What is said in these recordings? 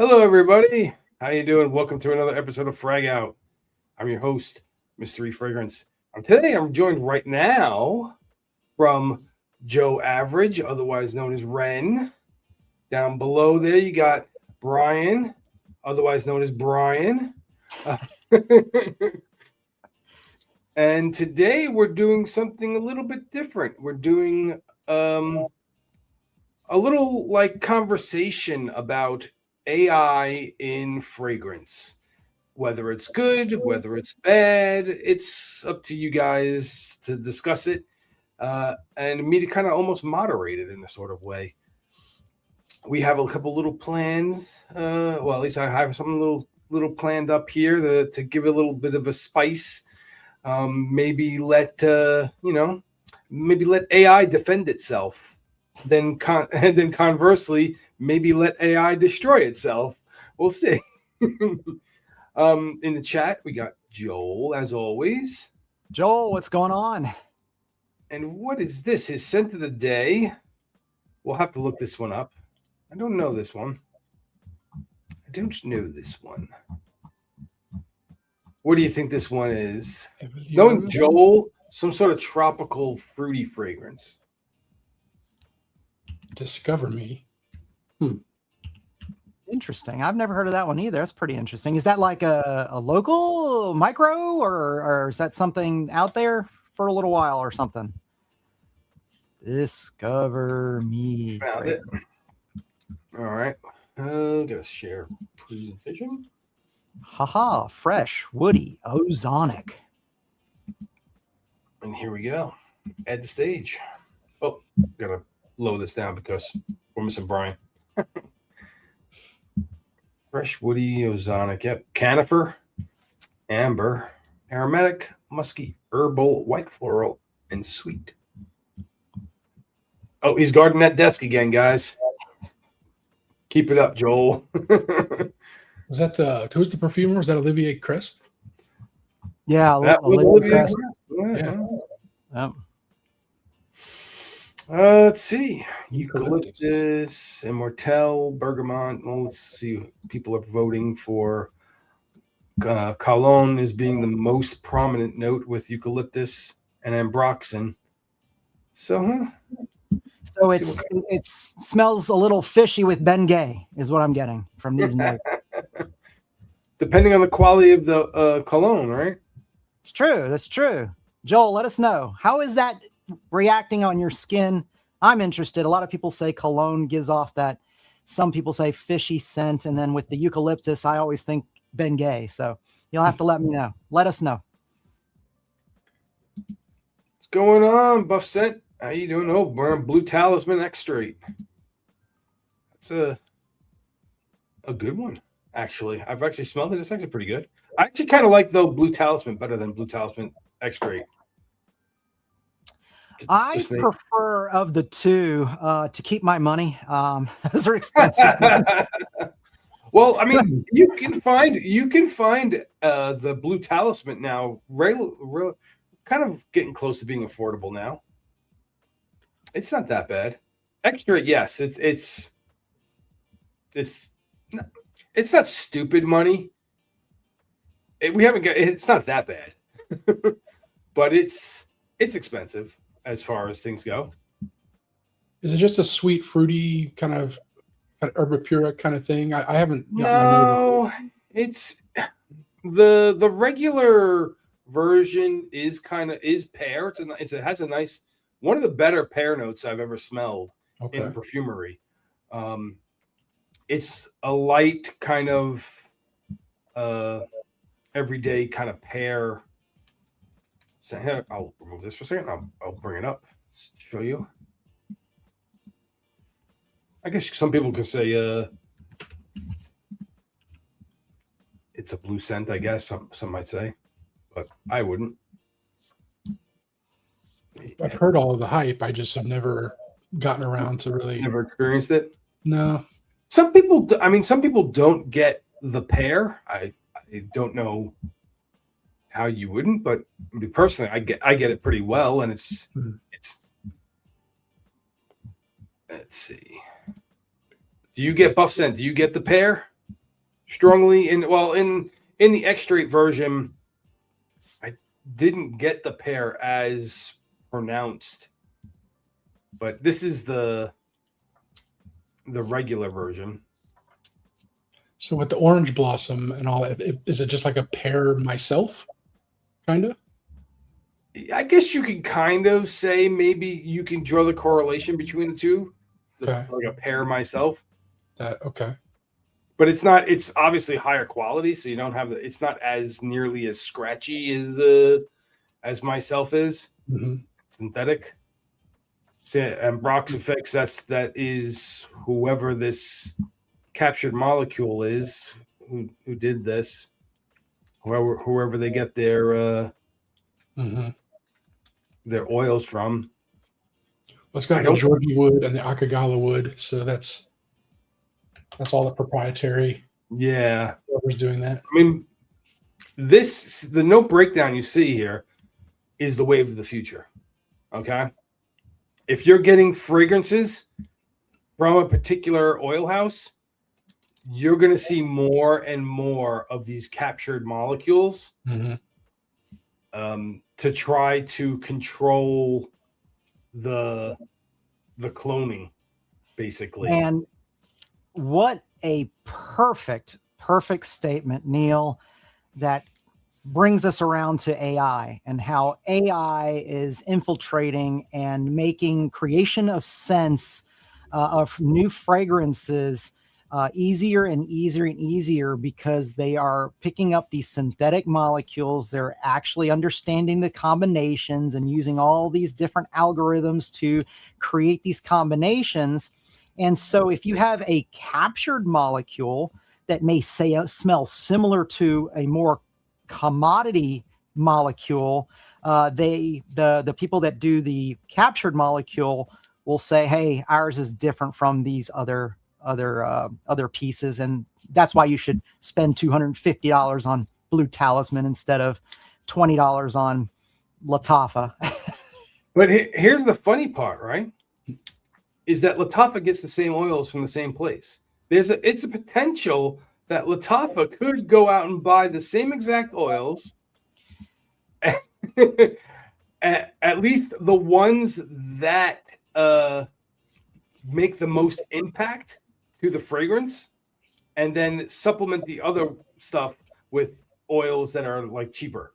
Hello, everybody. How you doing? Welcome to another episode of Frag-out. I'm your host, Mystery Fragrance. Today, I'm joined right now from Joe Average, otherwise known as Ren. Down below there, you got Brian, otherwise known as Brian. And today, we're doing something a little bit different. We're doing a little like conversation about AI in fragrance. Whether it's good, whether it's bad, it's up to you guys to discuss it and me to kind of almost moderate it in a sort of way. We have a couple little plans. Well, at least I have some little planned up here to give it a little bit of a spice. Maybe maybe let AI defend itself. And then conversely, maybe let AI destroy itself. We'll see. In the chat, we got Joel, as always. Joel, what's going on? And what is this? His scent of the day. We'll have to look this one up. I don't know this one. What do you think this one is? Knowing Joel, some sort of tropical fruity fragrance. Discover Me. Interesting. I've never heard of that one either. That's pretty interesting. Is that like a local micro or is that something out there for a little while or something? Discover Me. Found it. All right. Gotta share presentation. Haha. Fresh, woody, ozonic. And here we go. Add the stage. Oh, gotta lower this down because we're missing Brian. Fresh, woody, ozonic. Yep. Conifer, amber, aromatic, musky, herbal, white floral, and sweet. Oh, he's guarding that desk again, guys. Keep it up, Joel. Was that who's the perfumer? Was that Olivier Crisp? Yeah. That was Olivier Crisp. Yeah. Let's see. Eucalyptus, Immortelle, Bergamot. Well, let's see. People are voting for Cologne as being the most prominent note with eucalyptus and ambroxan. So it smells a little fishy with Bengay is what I'm getting from these notes. Depending on the quality of the cologne, right? It's true. That's true. Joel, let us know. How is that reacting on your skin? I'm interested. A lot of people say cologne gives off that. Some people say fishy scent. And then with the eucalyptus, I always think Bengay. So you'll have to let me know. Let us know. What's going on, Buff Scent? How you doing? Oh, we're Blue Talisman Extrait. That's a good one, actually. I've actually smelled it. It's actually pretty good. I actually kind of like, though, Blue Talisman better than Blue Talisman Extrait. I prefer of the two to keep my money. Those are expensive. Well, I mean, you can find the Blue Talisman now. Kind of getting close to being affordable now. It's not that bad. Extra, yes. It's not stupid money. It's not that bad, but it's expensive as far as things go. Is it just a sweet, fruity kind of herbapuric kind of thing? I haven't. No, it's the regular version is pear. It has a nice, one of the better pear notes I've ever smelled in perfumery. It's a light kind of everyday kind of pear. So I'll remove this for a second. I'll bring it up, show you. I guess some people could say it's a blue scent, I guess. Some might say, but I wouldn't. I've heard all of the hype. I just have never gotten around to really. Never experienced it? No. Some people don't get the pear. I don't know how you wouldn't, but personally, I get it pretty well, and it's let's see. Do you get Buff Scent? Do you get the pear? strongly in the extrait version, I didn't get the pear as pronounced, but this is the regular version. So with the orange blossom and all that, is it just like a pear myself, kind of? I guess you could kind of say maybe you can draw the correlation between the two. Okay. Like a pear myself. Okay. But it's not. It's obviously higher quality, so you don't have the. It's not as nearly as scratchy as myself is. Mm-hmm. Synthetic. So, and Brock's effects. That is whoever this captured molecule is who did this. Whoever they get their oils from. Well, it's got the Georgie wood and the Akagala wood, so that's all the proprietary. Yeah, whoever's doing that. I mean, the note breakdown you see here is the wave of the future. Okay, if you're getting fragrances from a particular oil house, you're going to see more and more of these captured molecules to try to control the cloning, basically. And what a perfect statement, Neil, that brings us around to AI and how AI is infiltrating and making creation of scents of new fragrances easier and easier and easier, because they are picking up these synthetic molecules. They're actually understanding the combinations and using all these different algorithms to create these combinations. And so if you have a captured molecule that may smell similar to a more commodity molecule, the people that do the captured molecule will say, hey, ours is different from these other pieces, and that's why you should spend $250 on Blue Talisman instead of $20 on Latafa. But here's the funny part, right? Is that Latafa gets the same oils from the same place. It's a potential that Latafa could go out and buy the same exact oils, at least the ones that make the most impact to the fragrance, and then supplement the other stuff with oils that are like cheaper.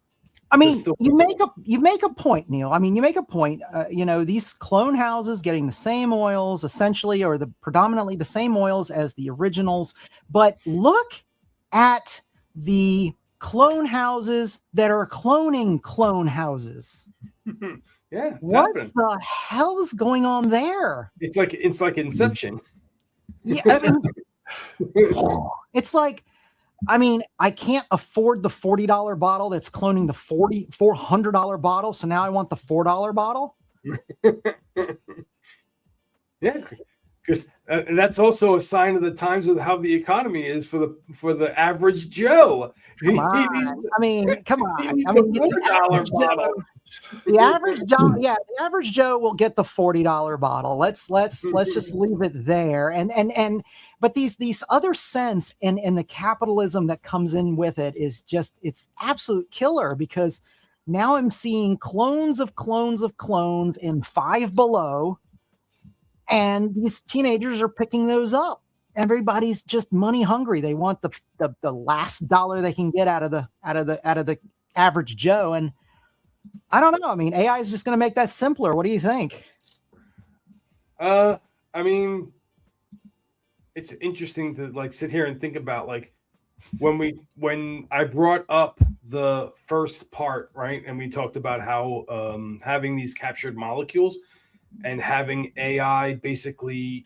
I mean, you make a point, Neil. I mean, you make a point. These clone houses getting the same oils essentially, or predominantly the same oils as the originals. But look at the clone houses that are cloning clone houses. Yeah, what the hell is going on there? It's like Inception. Yeah, I mean, it's like, I mean, I can't afford the $40 bottle that's cloning the $400 bottle, so now I want the $4 bottle. Yeah, because that's also a sign of the times of how the economy is for the average Joe. Come on. I mean, $4 bottle. The average Joe will get the $40 bottle. Let's just leave it there. But these other scents and the capitalism that comes in with it is just, it's absolute killer, because now I'm seeing clones of clones of clones in Five Below, and these teenagers are picking those up. Everybody's just money hungry. They want the last dollar they can get out of the average Joe. And I don't know. I mean, AI is just going to make that simpler. What do you think? I mean, it's interesting to like sit here and think about, like, when I brought up the first part, right, and we talked about how having these captured molecules and having AI basically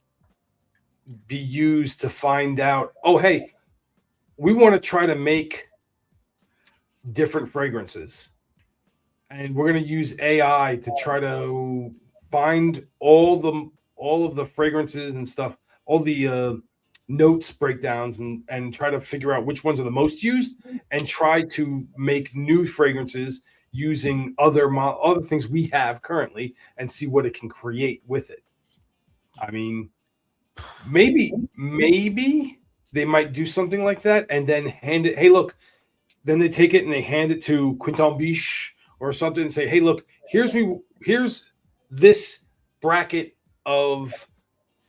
be used to find out, oh, hey, we want to try to make different fragrances, and we're going to use AI to try to find all of the fragrances and stuff, all the notes breakdowns, and try to figure out which ones are the most used, and try to make new fragrances using other things we have currently, and see what it can create with it. I mean, maybe they might do something like that and then hand it. Hey, look. Then they take it and they hand it to Quinton Biche or something and say, "Hey, look, here's this bracket of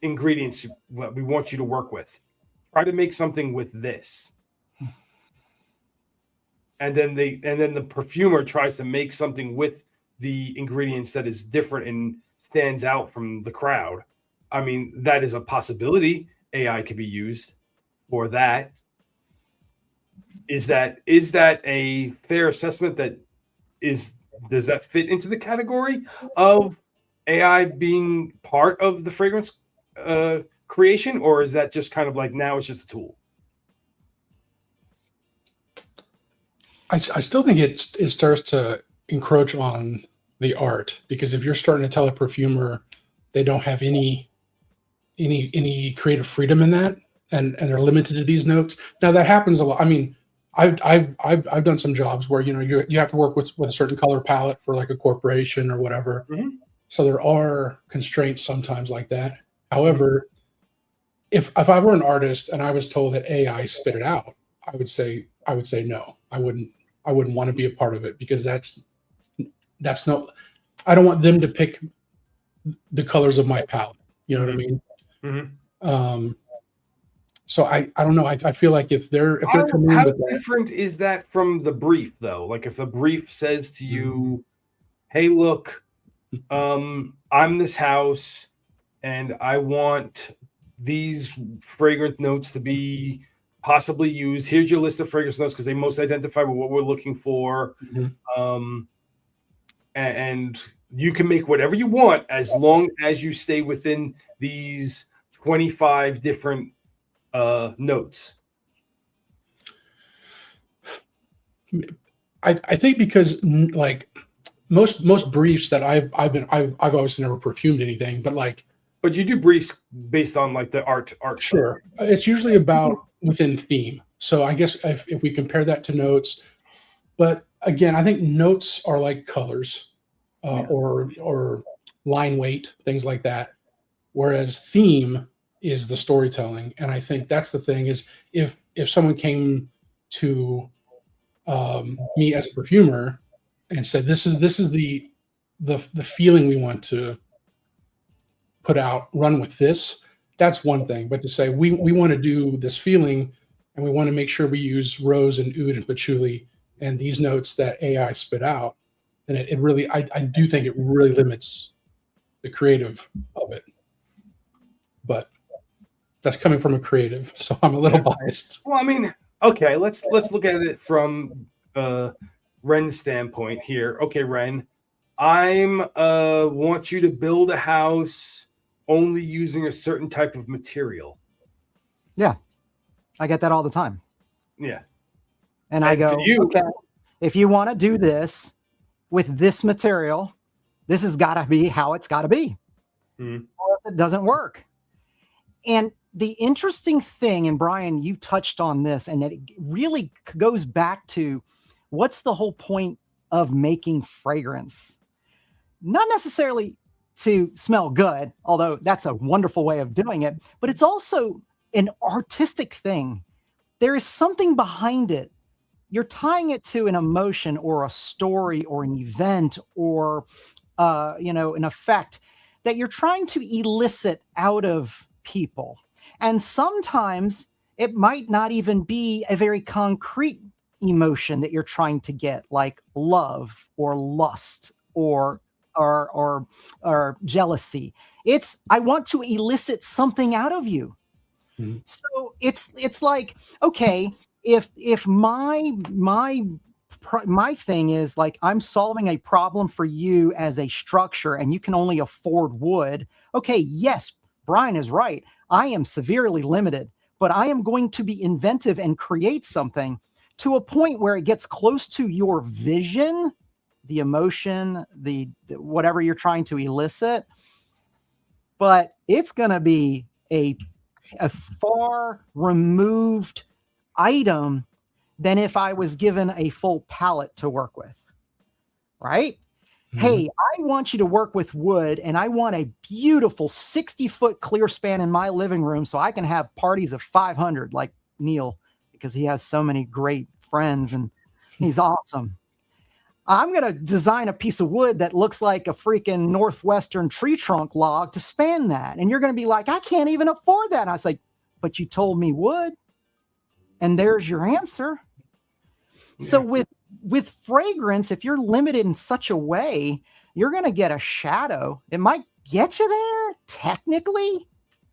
ingredients what we want you to work with. Try to make something with this." And then the perfumer tries to make something with the ingredients that is different and stands out from the crowd. I mean, that is a possibility. AI could be used for that. Is that a fair assessment? Does that fit into the category of AI being part of the fragrance creation, or is that just kind of like now it's just a tool? I still think it starts to encroach on the art, because if you're starting to tell a perfumer they don't have any creative freedom in that, and they're limited to these notes. Now that happens a lot. I mean, I've done some jobs where you have to work with a certain color palette for like a corporation or whatever. Mm-hmm. So there are constraints sometimes like that. However, if I were an artist and I was told that AI spit it out, I would say no. I wouldn't want to be a part of it, because that's no. I don't want them to pick the colors of my palette. You know what I mean? Mm-hmm. So I don't know. I feel like if they're coming how in with different is that from the brief though? Like if the brief says to you, "Hey, look, I'm this house, and I want these fragrant notes to be possibly used. Here's your list of fragrance notes because they most identify with what we're looking for. And you can make whatever you want as long as you stay within these 25 different notes." I think because like most briefs that I've obviously never perfumed anything, but you do briefs based on like the art. Sure, it's usually about within theme. So I guess if we compare that to notes, but again, I think notes are like colors or line weight, things like that, whereas theme is the storytelling. And I think that's the thing is if someone came to me as a perfumer and said, this is the feeling we want to put out, run with this, that's one thing. But to say we want to do this feeling and we want to make sure we use rose and oud and patchouli and these notes that AI spit out, then it really, I do think it really limits the creative of it. But that's coming from a creative, so I'm a little biased. Well, I mean, okay, let's look at it from Ren's standpoint here. Okay, Ren, I'm want you to build a house only using a certain type of material. Yeah, I get that all the time. Yeah, and I go, okay, if you want to do this with this material, this has got to be how it's got to be, or else it doesn't work. And the interesting thing, and Brian, you touched on this, and it really goes back to what's the whole point of making fragrance? Not necessarily to smell good, although that's a wonderful way of doing it, but it's also an artistic thing. There is something behind it. You're tying it to an emotion or a story or an event or, an effect that you're trying to elicit out of people. And sometimes it might not even be a very concrete emotion that you're trying to get, like love or lust or jealousy. It's, I want to elicit something out of you. Mm-hmm. So it's like, okay, if my thing is like, I'm solving a problem for you as a structure and you can only afford wood. Okay. Yes, Brian is right. I am severely limited, but I am going to be inventive and create something to a point where it gets close to your vision, the emotion, the whatever you're trying to elicit. But it's going to be a far removed item than if I was given a full palette to work with, right? Mm-hmm. Hey, I want you to work with wood and I want a beautiful 60-foot clear span in my living room so I can have parties of 500. Like, Neil because he has so many great friends and he's awesome. I'm going to design a piece of wood that looks like a freaking Northwestern tree trunk log to span that. And you're going to be like, I can't even afford that. And I was like, but you told me wood. And there's your answer. Yeah. So with fragrance, if you're limited in such a way, you're going to get a shadow. It might get you there technically.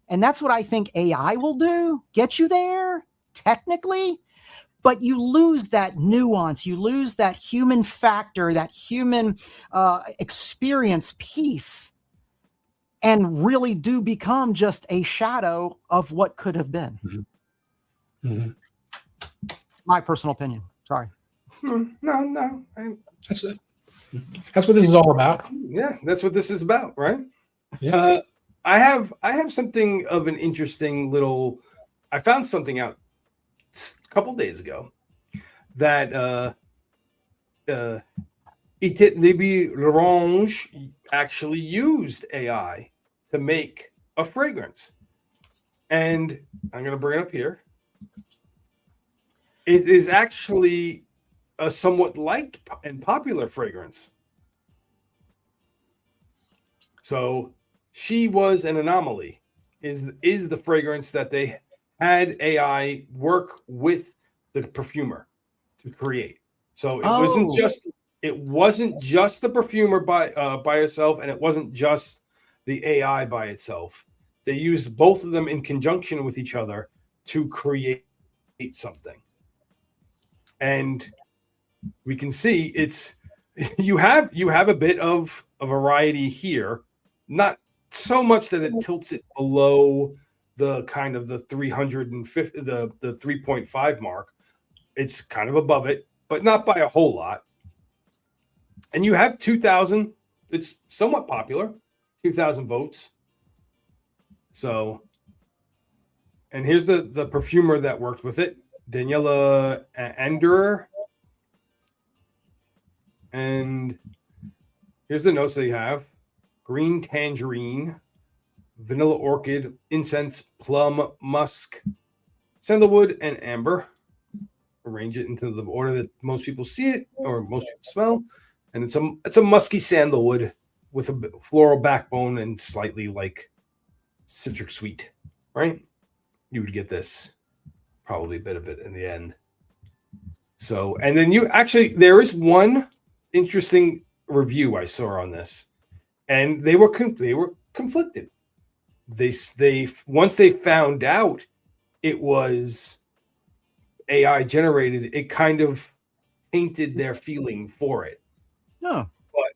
And that's what I think AI will do. Get you there technically. But you lose that nuance, you lose that human factor, that human experience piece, and really do become just a shadow of what could have been. Mm-hmm. Mm-hmm. My personal opinion. Sorry. No. That's what this is all about. Yeah, that's what this is about, right? Yeah. I have something of an interesting little. I found something out couple days ago that Libby L'Orange actually used AI to make a fragrance, and I'm going to bring it up here. It is actually a somewhat liked and popular fragrance. So she was an anomaly. Is the fragrance that they had AI work with the perfumer to create. So it wasn't just the perfumer by itself, and it wasn't just the AI by itself. They used both of them in conjunction with each other to create something. And we can see it's you have a bit of a variety here, not so much that it tilts it below the kind of the 350, the 3.5 mark. It's kind of above it, but not by a whole lot. And you have 2,000. It's somewhat popular, 2,000 votes. So, and here's the perfumer that worked with it, Daniela Anderer. And here's the notes they have: green tangerine, vanilla orchid, incense, plum, musk, sandalwood, and amber. Arrange it into the order that most people see it or most people smell. And it's a musky sandalwood with a floral backbone and slightly like citric sweet, right? You would get this, probably a bit of it in the end. So, and then there is one interesting review I saw on this, and they were conflicted. They once they found out it was AI generated, it kind of tainted their feeling for it. No, but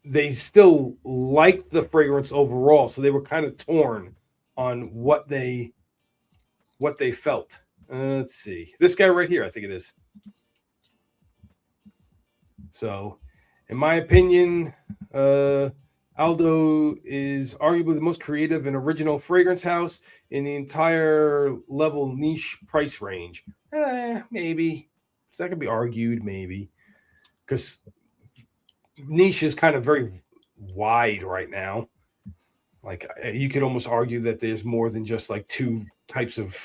they still liked the fragrance overall, so they were kind of torn on what they felt. Let's see, this guy right here, I think it is. So, in my opinion, Aldo is arguably the most creative and original fragrance house in the entire level niche price range. Maybe. So that could be argued, maybe. Because niche is kind of very wide right now. Like, you could almost argue that there's more than just like two types of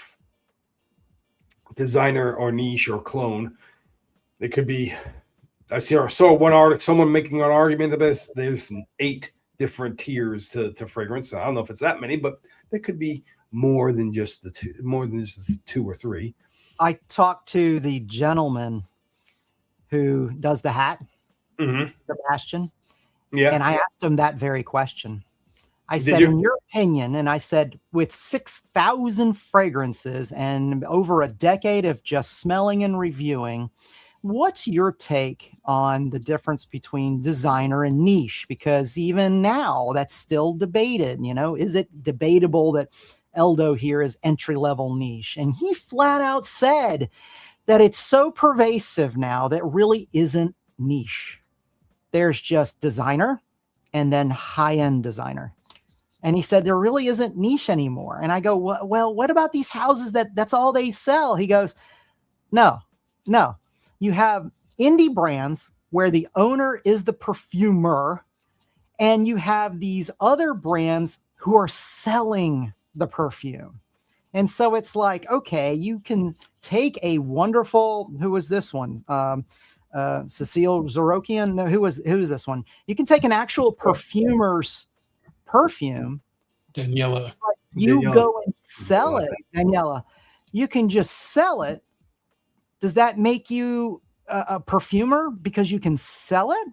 designer or niche or clone. It could be... I saw one article, someone making an argument of this. There's 8 different tiers to fragrance. I don't know if it's that many, but there could be more than just the 2 or 3. I talked to the gentleman who does the hat, Sebastian. Yeah. And I asked him that very question. I said, in your opinion, and I said, with 6,000 fragrances and over a decade of just smelling and reviewing, what's your take on the difference between designer and niche? Because even now that's still debated, is it debatable that Eldo here is entry-level niche? And he flat out said that it's so pervasive now that really isn't niche. There's just designer and then high-end designer. And he said, there really isn't niche anymore. And I go, well, what about these houses that's all they sell? He goes, no. You have indie brands where the owner is the perfumer, and you have these other brands who are selling the perfume. And so it's like, okay, you can take a wonderful, who was this one? Cecile Zorokian? No, who is this one? You can take an actual perfumer's perfume. Daniela. You Daniela's go and sell it, Daniela. You can just sell it. Does that make you a perfumer because you can sell it?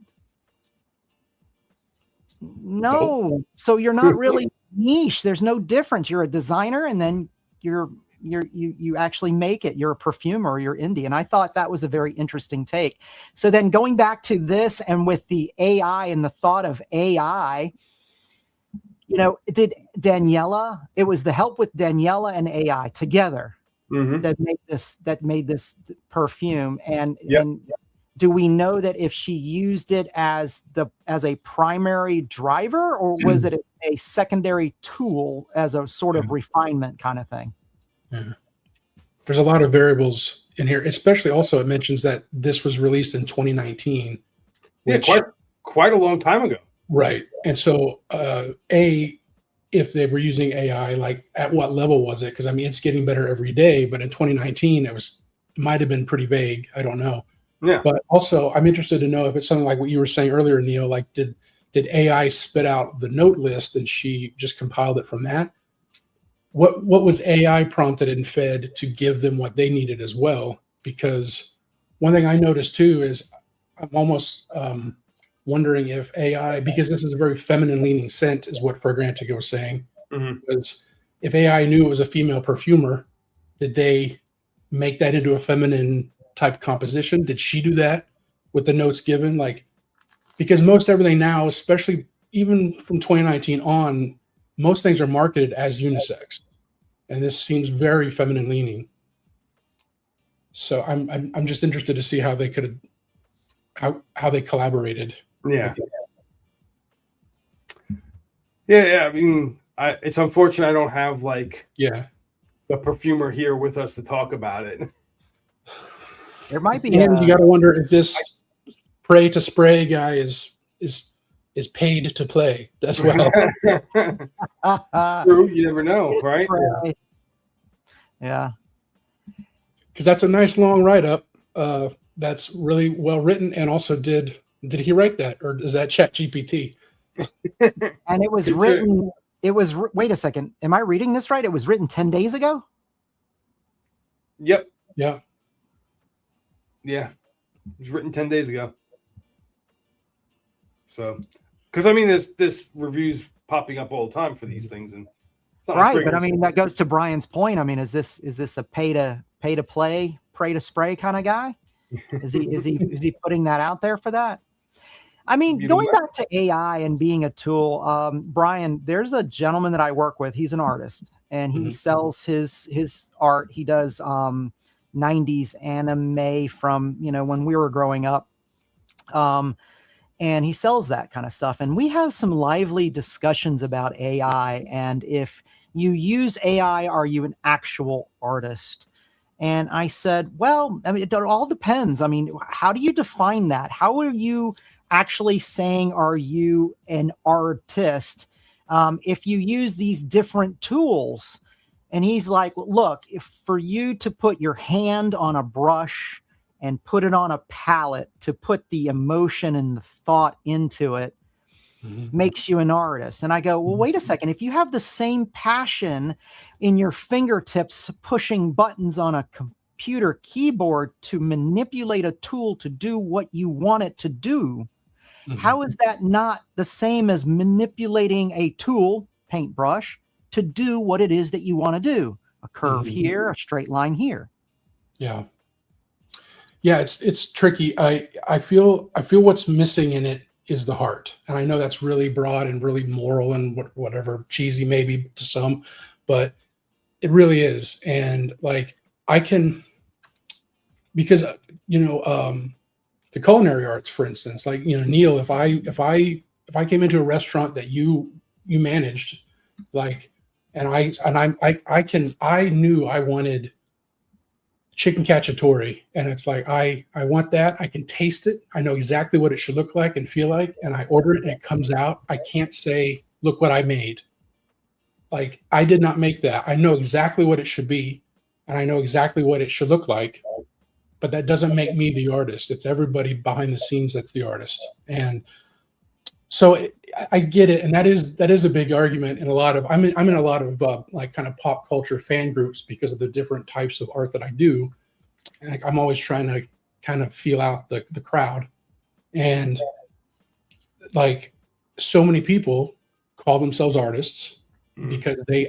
No. So you're not really niche. There's no difference. You're a designer, and then you actually make it. You're a perfumer. You're indie. And I thought that was a very interesting take. So then going back to this, and with the AI and the thought of AI, you know, it was the help with Daniela and AI together that made this perfume. And do we know that if she used it as a primary driver, or was it a secondary tool as a sort of refinement kind of thing? Yeah. There's a lot of variables in here, especially also it mentions that this was released in 2019. Which, quite a long time ago. Right. And so, if they were using AI, like at what level was it? Because I mean, it's getting better every day, but in 2019, it might have been pretty vague. I don't know. Yeah. But also, I'm interested to know if it's something like what you were saying earlier, Neil. Like, did AI spit out the note list and she just compiled it from that? What was AI prompted and fed to give them what they needed as well? Because one thing I noticed too is I'm almost wondering if AI, because this is a very feminine leaning scent, is what Fragrantica was saying. Because if AI knew it was a female perfumer, did they make that into a feminine type composition? Did she do that with the notes given? Like, because most everything now, especially even from 2019 on, most things are marketed as unisex, and this seems very feminine leaning. So I'm just interested to see how they could how they collaborated. Yeah. I mean, it's unfortunate I don't have like the perfumer here with us to talk about it. There might be, and you got to wonder if this pray to spray guy is paid to play as well. True, you never know, right? Yeah. Because that's a nice long write up. That's really well written, and also did he write that, or is that ChatGPT? And it was written. Wait a second. Am I reading this right? It was written 10 days ago. Yep. Yeah. Yeah. It was written 10 days ago. So, because I mean, this review's popping up all the time for these things, and it's not right. But I mean, that goes to Brian's point. I mean, is this a pay to play, pray to spray kind of guy? Is he putting that out there for that? I mean, going back to AI and being a tool, Brian, there's a gentleman that I work with. He's an artist, and he sells his art. He does 90s anime from, when we were growing up. And he sells that kind of stuff. And we have some lively discussions about AI. And if you use AI, are you an actual artist? And I said, well, I mean, it all depends. I mean, how do you define that? How are you actually saying, are you an artist? If you use these different tools? And he's like, look, if for you to put your hand on a brush and put it on a palette, to put the emotion and the thought into it, makes you an artist. And I go, well, wait a second. If you have the same passion in your fingertips pushing buttons on a computer keyboard to manipulate a tool to do what you want it to do, how is that not the same as manipulating a tool, paintbrush, to do what it is that you want to do? A curve here, a straight line here. Yeah. Yeah, it's tricky. I feel what's missing in it is the heart. And I know that's really broad and really moral and whatever, cheesy maybe to some, but it really is. And like I can, because the culinary arts, for instance, like, Neil, if I came into a restaurant that you managed, like, and I knew I wanted chicken cacciatore, and it's like I want that. I can taste it. I know exactly what it should look like and feel like, and I order it and it comes out. I can't say, look what I made. like I did not make that. I know exactly what it should be, and I know exactly what it should look like, but that doesn't make me the artist. It's everybody behind the scenes that's the artist. And so I get it, and that is a big argument in a lot of. I'm in a lot of like kind of pop culture fan groups because of the different types of art that I do. And like, I'm always trying to kind of feel out the crowd, and like so many people call themselves artists because they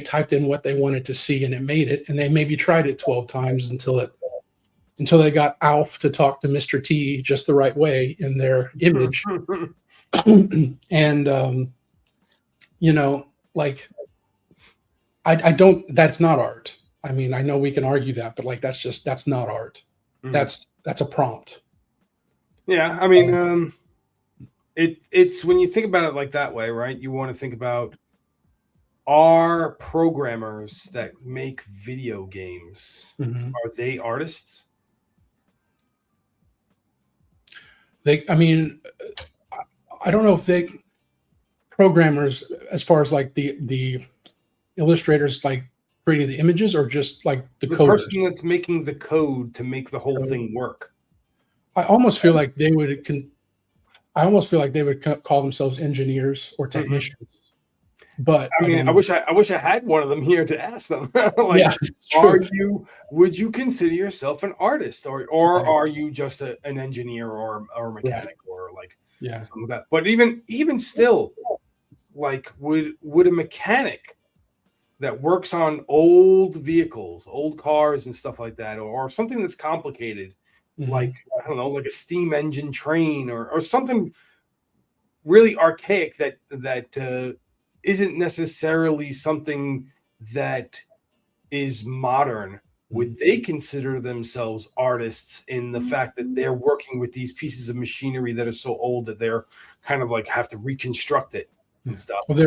typed in what they wanted to see and it made it, and they maybe tried it 12 times until they got Alf to talk to Mr. T just the right way in their image. And you know, like I don't, that's not art. I mean, I know we can argue that, but like that's not art. That's a prompt. Yeah, I mean, it's when you think about it like that way, right? You want to think about, are programmers that make video games, are they artists? I mean, I don't know if they programmers, as far as like the illustrators, like creating the images, or just like the person that's making the code to make the whole thing work. I almost feel like they would call themselves engineers or technicians. But I mean, I wish I had one of them here to ask them. Like, would you consider yourself an artist, or are you just an engineer or a mechanic, or like something like that? But even still, like, would a mechanic that works on old vehicles, old cars and stuff like that, or something that's complicated, like, I don't know, like a steam engine train or something really archaic that isn't necessarily something that is modern, would they consider themselves artists in the fact that they're working with these pieces of machinery that are so old that they're kind of like have to reconstruct it and stuff? Well,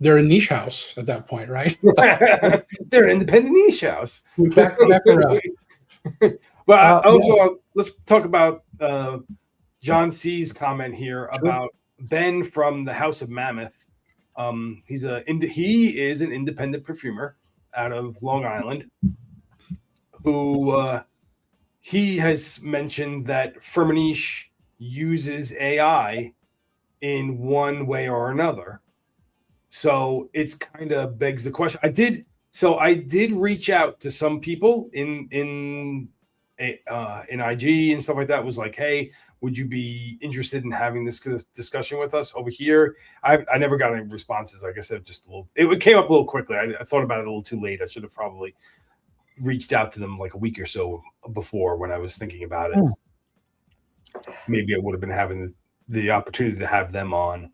they're a niche house at that point, right? They're an independent niche house. Back around. But also, let's talk about John C's comment here about Ben from the House of Mammoth. He is an independent perfumer out of Long Island, who he has mentioned that Firmenich uses AI in one way or another. So it's kind of begs the question. I did reach out to some people in IG and stuff like that. Was like, hey, would you be interested in having this discussion with us over here? I never got any responses. Like I said, it came up a little quickly. I thought about it a little too late. I should have probably reached out to them like a week or so before when I was thinking about it. Maybe I would have been having the opportunity to have them on,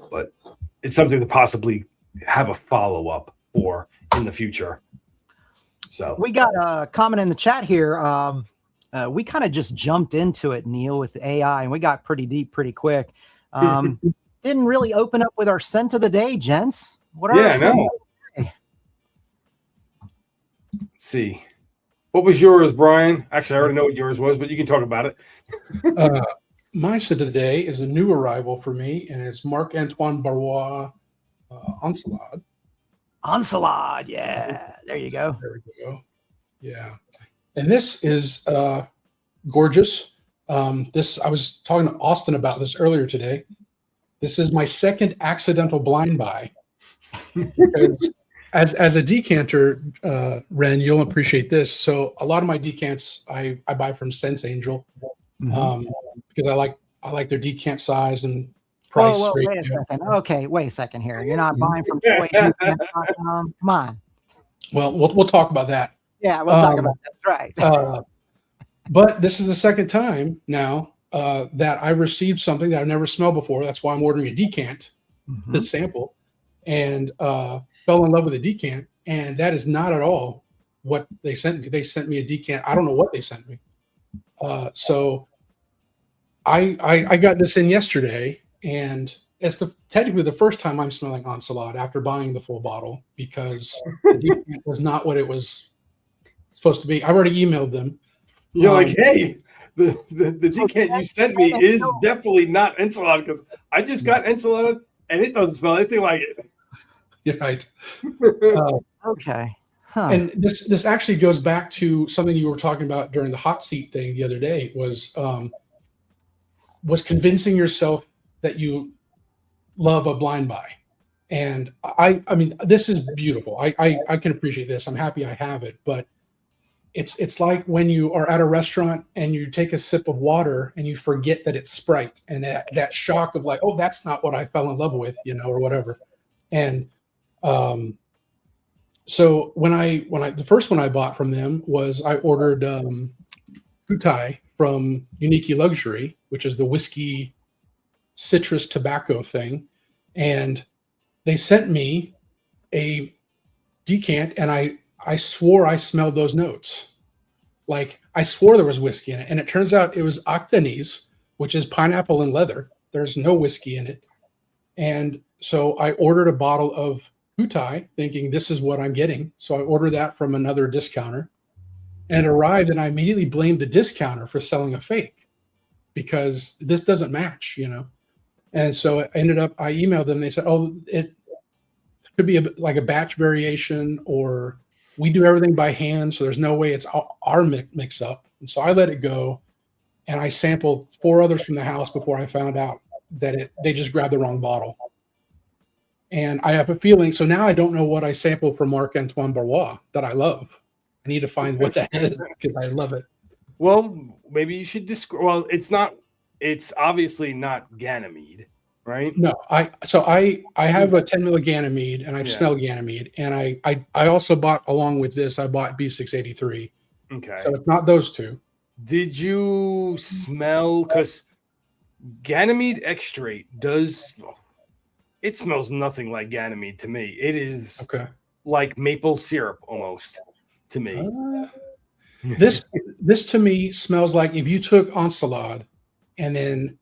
but it's something to possibly have a follow-up for in the future. So we got a comment in the chat here. We kind of just jumped into it, Neil, with AI, and we got pretty deep pretty quick. Didn't really open up with our scent of the day, gents. What are our scent of the day? Let's see. What was yours, Brian? Actually, I already know what yours was, but you can talk about it. My scent of the day is a new arrival for me, and it's Marc-Antoine Barrois Ensalade. Ensalade, yeah. There you go. There we go. Yeah. And this is gorgeous. This, I was talking to Austin about this earlier today. This is my second accidental blind buy. Because as a decanter, Ren, you'll appreciate this. So a lot of my decants I buy from Sense Angel, because I like their decant size and price. Whoa, wait a second. Okay, wait a second here. You're not buying from Come on. Well, we'll talk about that. Yeah, we'll talk about that. That's right. But this is the second time now that I received something that I've never smelled before. That's why I'm ordering a decant to sample, and fell in love with a decant. And that is not at all what they sent me. They sent me a decant. I don't know what they sent me. So I got this in yesterday, and it's technically the first time I'm smelling Ensalade after buying the full bottle, because the decant was not what it was supposed to be. I've already emailed them. You're like, hey, the decant you sent me is definitely not Ensalade, because I just got Ensalade and it doesn't smell anything like it. You're right. Okay. Huh. And this actually goes back to something you were talking about during the hot seat thing the other day was convincing yourself that you love a blind buy. And I mean, this is beautiful. I can appreciate this. I'm happy I have it, but it's like when you are at a restaurant and you take a sip of water and you forget that it's Sprite, and that shock of like, oh, that's not what I fell in love with, or whatever. And so when I the first one I bought from them was I ordered Kutai from Unique Luxury, which is the whiskey citrus tobacco thing, and they sent me a decant, and I swore I smelled those notes. Like I swore there was whiskey in it, and it turns out it was Octanese, which is pineapple and leather. There's no whiskey in it, and so I ordered a bottle of Kutai, thinking this is what I'm getting. So I ordered that from another discounter, and it arrived, and I immediately blamed the discounter for selling a fake because this doesn't match, And so I emailed them. They said, oh, it could be like a batch variation, or we do everything by hand, so there's no way it's our mix up. And so I let it go, and I sampled 4 others from the house before I found out that they just grabbed the wrong bottle. And I have a feeling, so now I don't know what I sampled from Marc-Antoine Barrois that I love. I need to find what that is because I love it. Well, maybe you should describe. Well, it's obviously not Ganymede, right? No, I have a 10 mil Ganymede, and I've smelled Ganymede, and I also bought, along with this, I bought B683. Okay. So it's not those two. Did you smell, because Ganymede extrait it smells nothing like Ganymede to me. It is like maple syrup almost to me. This to me smells like if you took Ensalade and then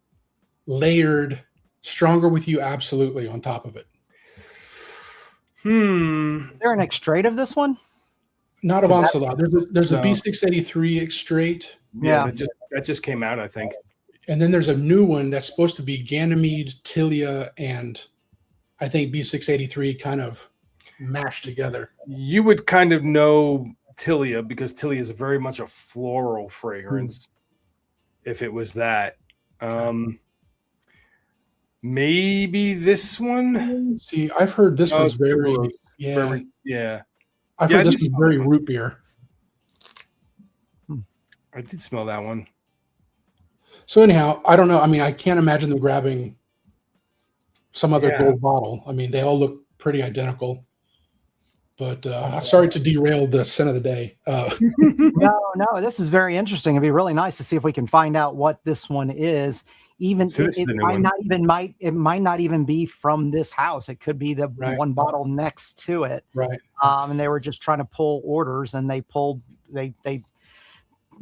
layered Stronger With You Absolutely on top of it. Is there an extrait of this one? Not of Ensalade. There's a B683 extrait. Yeah, that just came out, I think. And then there's a new one that's supposed to be Ganymede, Tilia, and I think B683 kind of mashed together. You would kind of know Tilia because Tilia is very much a floral fragrance. If it was that, maybe this one. See, I've heard this one's very I've heard this one's very root beer. I did smell that one. So anyhow, I don't know. I mean, I can't imagine them grabbing some other gold bottle. I mean, they all look pretty identical. But sorry to derail the scent of the day. No, this is very interesting. It'd be really nice to see if we can find out what this one is. Even it might not even be from this house. It could be the one bottle next to it. Right. And they were just trying to pull orders, and they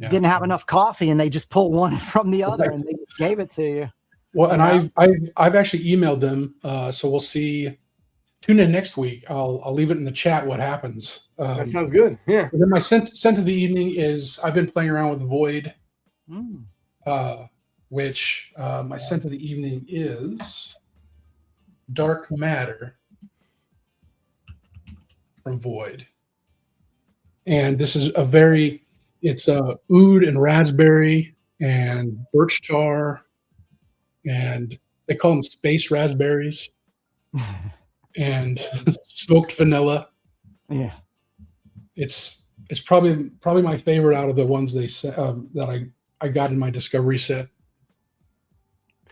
didn't have enough coffee, and they just pulled one from the other, and they just gave it to you. Well, and I've actually emailed them, so we'll see. Tune in next week. I'll leave it in the chat what happens. That sounds good. Yeah. Then my scent of the evening is I've been playing around with Void, which my scent of the evening is Dark Matter from Void, and this is it's oud and raspberry and birch tar, and they call them space raspberries. And smoked vanilla. Yeah, it's probably my favorite out of the ones that I got in my discovery set.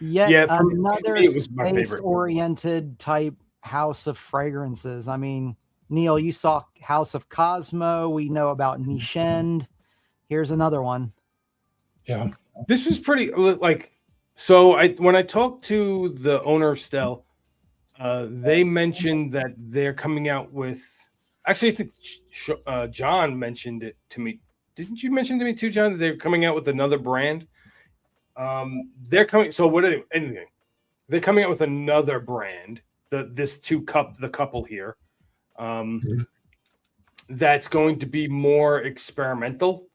Another space-oriented type house of fragrances. I mean, Neil, you saw House of Cosmo. We know about Nishend. Here's another one. Yeah, this was pretty so. When I talked to the owner of Stell. They mentioned that they're coming out with. Actually, I think John mentioned it to me. Didn't you mention to me too, John, that they're coming out with another brand? They're coming. So anything? They're coming out with another brand. The couple here. That's going to be more experimental.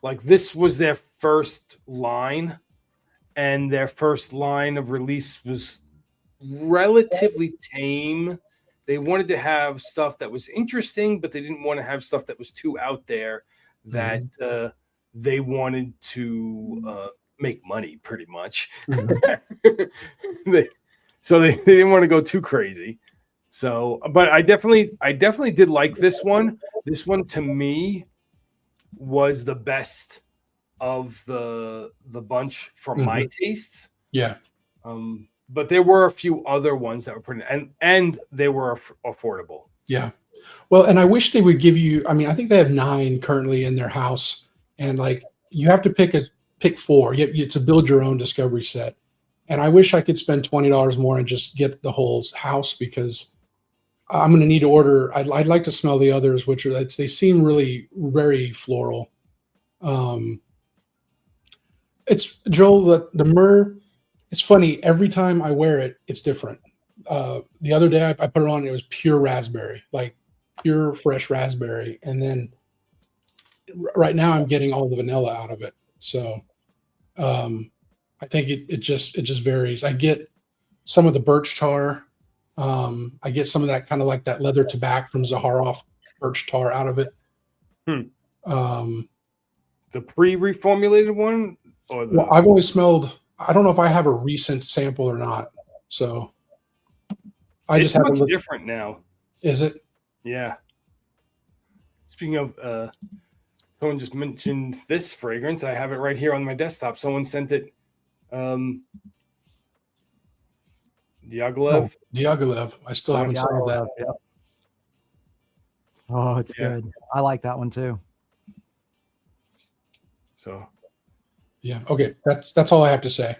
Like this was their first line, and their first line of release was relatively tame they wanted to have stuff that was interesting, but they didn't want to have stuff that was too out there that they wanted to make money pretty much. So they didn't want to go too crazy. So, but I definitely did like this one. This one to me was the best of the bunch for my tastes. Yeah. But there were a few other ones that were pretty, and they were affordable. Yeah. Well, and I wish they would give you, I mean, I think they have 9 currently in their house, and like you have to pick 4. It's a build your own discovery set. And I wish I could spend $20 more and just get the whole house, because I'm going to need to order. I'd like to smell the others, which are, they seem really very floral. It's Joel, the myrrh. It's funny. Every time I wear it, it's different. The other day I put it on, it was pure raspberry, like pure fresh raspberry. And then right now I'm getting all the vanilla out of it. So I think it just varies. I get some of the birch tar. I get some of that kind of like that leather tobacco from Zaharoff birch tar out of it. The pre-reformulated one, or well, I've only smelled. I don't know if I have a recent sample or not. So I just have much different now. Is it? Yeah. Speaking of, someone just mentioned this fragrance. I have it right here on my desktop. Someone sent it. Diaghilev. Diaghilev. I still haven't smelled that. Yep. Oh, it's good. I like that one too. So, yeah. Okay. That's all I have to say.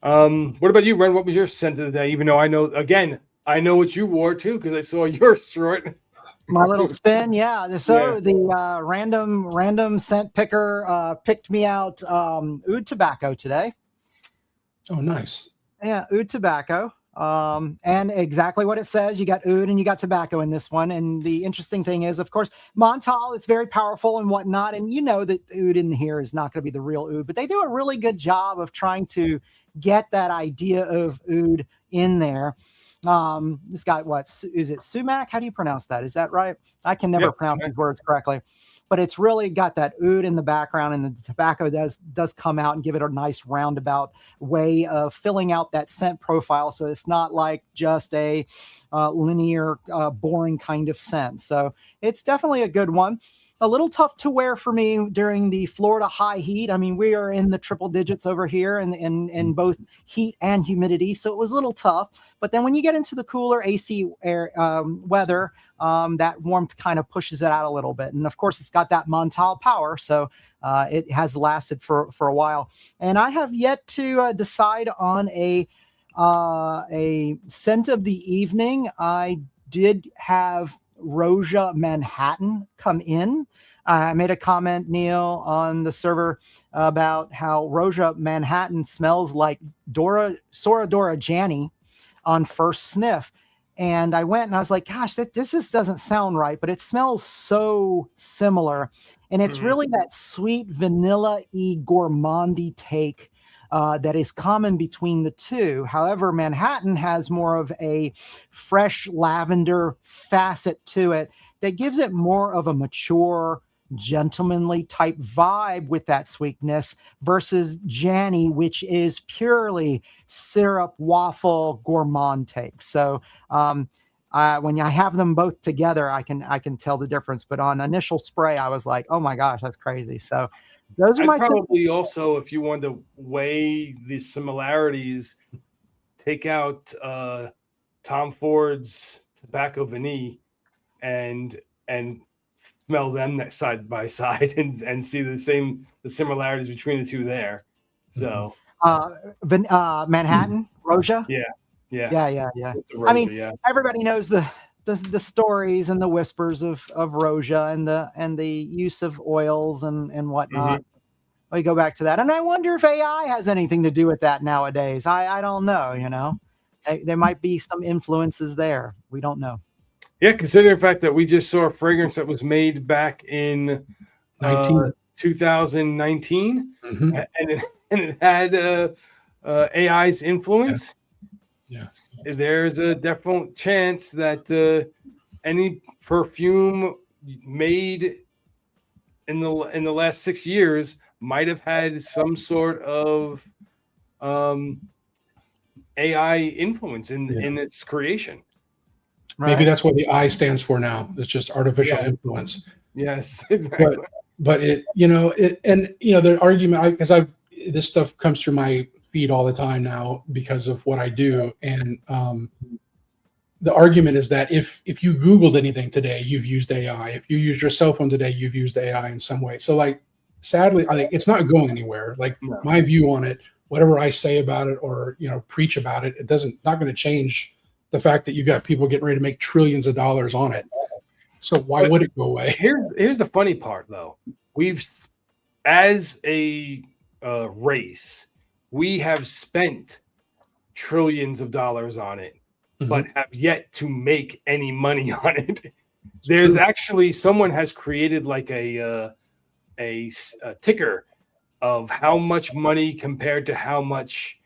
What about you, Ren? What was your scent of the day? Even though I know what you wore too, because I saw your short. My little spin, yeah. So the random scent picker picked me out oud tobacco today. Oh, nice. Yeah, oud tobacco. And exactly what it says. You got oud and you got tobacco in this one. And the interesting thing is, of course, Montal is very powerful and whatnot. And you know that oud in here is not going to be the real oud, but they do a really good job of trying to get that idea of oud in there. This guy, what is it? Sumac? How do you pronounce that? Is that right? I can never pronounce these words correctly, but it's really got that oud in the background, and the tobacco does come out and give it a nice roundabout way of filling out that scent profile. So it's not like just a linear, boring kind of scent. So it's definitely a good one. A little tough to wear for me during the Florida high heat. I mean, we are in the triple digits over here in both heat and humidity. So it was a little tough. But then when you get into the cooler AC air weather, that warmth kind of pushes it out a little bit. And of course, it's got that Montal power. So it has lasted for a while. And I have yet to decide on a scent of the evening. I did have Roja Manhattan come in. I made a comment, Neil, on the server about how Roja Manhattan smells like Soradora Jani on first sniff. And I went and I was like, gosh, this just doesn't sound right, but it smells so similar. And it's really that sweet vanilla-y gourmandy take that is common between the two. However, Manhattan has more of a fresh lavender facet to it that gives it more of a mature, gentlemanly type vibe with that sweetness versus Jani, which is purely syrup, waffle, gourmand take. So when I have them both together, I can tell the difference. But on initial spray, I was like, oh my gosh, that's crazy. So those are probably also, if you wanted to weigh the similarities, take out Tom Ford's Tobacco Vanille and smell them side by side and see the similarities between the two there. So Manhattan, Roja. Yeah. I mean, everybody knows the stories and the whispers of Roja and the use of oils and whatnot. We go back to that, and I wonder if AI has anything to do with that nowadays. I don't know. You know, there might be some influences there. We don't know. Yeah, considering the fact that we just saw a fragrance that was made back in 2019, and it had AI's influence. Yeah. there's a definite chance that any perfume made in the last 6 years might have had some sort of AI influence in its creation. Maybe that's what the I stands for now. It's just artificial influence. Yes, exactly. But it, the argument, because this stuff comes through my feed all the time now because of what I do, and the argument is that if you Googled anything today, you've used AI. If you used your cell phone today, you've used AI in some way. So, like, sadly, I think it's not going anywhere. Like, my view on it, whatever I say about it or preach about it, not going to change the fact that you got people getting ready to make trillions of dollars on it. So why would it go away? Here's the funny part, though. As a race, we have spent trillions of dollars on it, but have yet to make any money on it. There's actually someone has created like a ticker of how much money compared to how much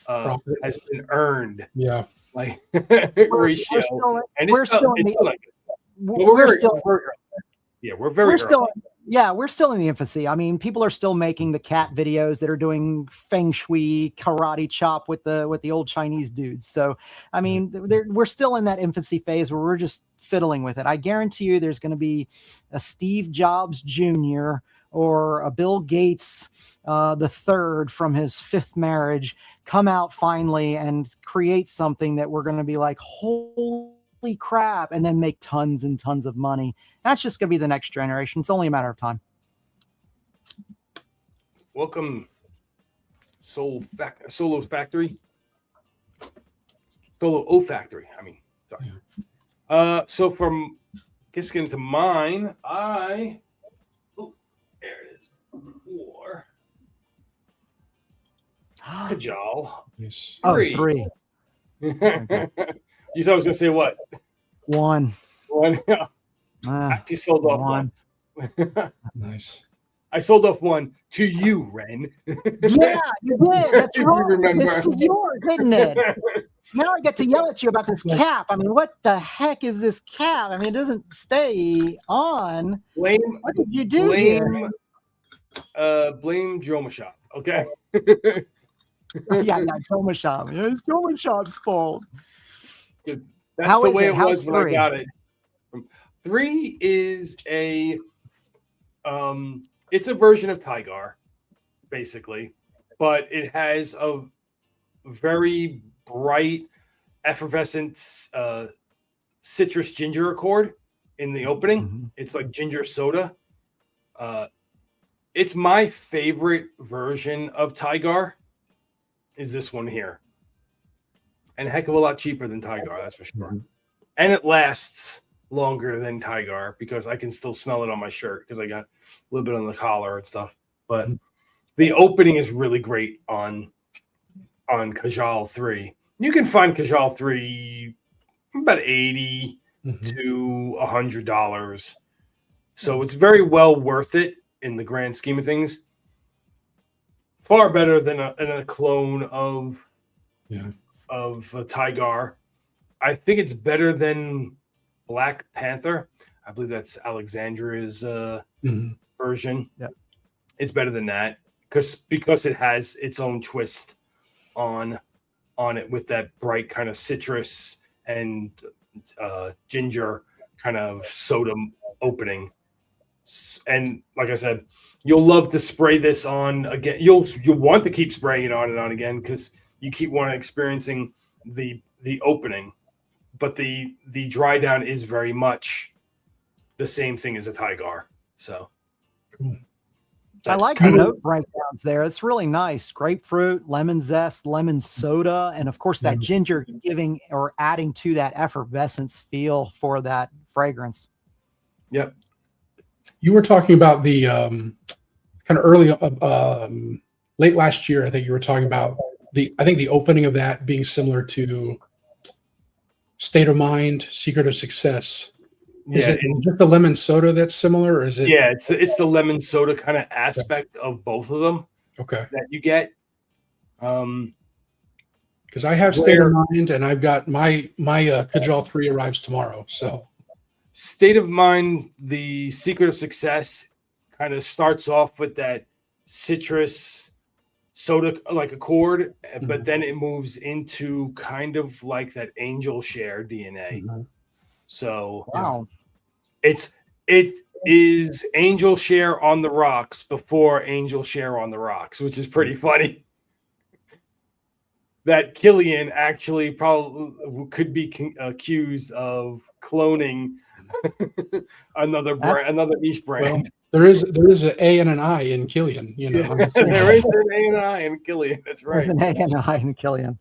has been earned. Yeah, like We're ratio. still, And we're still in the infancy. I mean, people are still making the cat videos that are doing feng shui karate chop with the old Chinese dudes. So, I mean, we're still in that infancy phase where we're just fiddling with it. I guarantee you there's going to be a Steve Jobs Jr. or a Bill Gates the third from his fifth marriage come out finally and create something that we're going to be like, holy crap, and then make tons and tons of money. That's just going to be the next generation. It's only a matter of time. Welcome, Solo Factory. Solo O Factory. I mean, sorry. So from getting into mine, there it is. War. Kajal. Yes. Three. Okay. You thought I was going to say what? One. Actually sold off one. Nice. I sold off one to you, Ren. Yeah, you did. That's right. Remember. This is yours, isn't it? Now I get to yell at you about this cap. I mean, what the heck is this cap? I mean, it doesn't stay on. What did you do here? Blame Joma Shop, okay? yeah, Joma Shop. Yeah, it's Joma Shop's fault. That's the way it was when I got it. 3 is it's a version of Tigar, basically, but it has a very bright, effervescent citrus ginger accord in the opening. Mm-hmm. It's like ginger soda. It's my favorite version of Tigar is this one here. And a heck of a lot cheaper than Tigar, that's for sure. Mm-hmm. And it lasts longer than Tigar because I can still smell it on my shirt because I got a little bit on the collar and stuff. But the opening is really great on Kajal 3. You can find Kajal 3 about $80 to $100. So it's very well worth it in the grand scheme of things. Far better than a clone of Tigar. I think it's better than Black Panther. I believe that's Alexandra's version. Yeah, it's better than that because it has its own twist on it with that bright kind of citrus and ginger kind of soda opening. And like I said, you'll love to spray this on again. You'll want to keep spraying it on and on again because you keep experiencing the opening. But the dry down is very much the same thing as a Tigar. So I like the note breakdowns there. It's really nice. Grapefruit, lemon zest, lemon soda, and of course that ginger giving or adding to that effervescence feel for that fragrance. Yep. You were talking about the kind of early, late last year. I think you were talking about the opening of that being similar to State of Mind, Secret of Success. Is it just the lemon soda that's similar, or is it? Yeah, it's the lemon soda kind of aspect of both of them. Okay. That you get. Because I have State of Mind, and I've got my Kajal 3 arrives tomorrow. So State of Mind, the secret of success, kind of starts off with that citrus soda like accord, but then it moves into kind of like that angel share DNA. So Wow. it is angel share on the rocks before angel share on the rocks, which is pretty funny. That Killian actually probably could be accused of cloning another niche brand. Well, there is an A and an I in Killian. You know, there is an A and an I in Killian. That's right. There's an A and an I in Killian.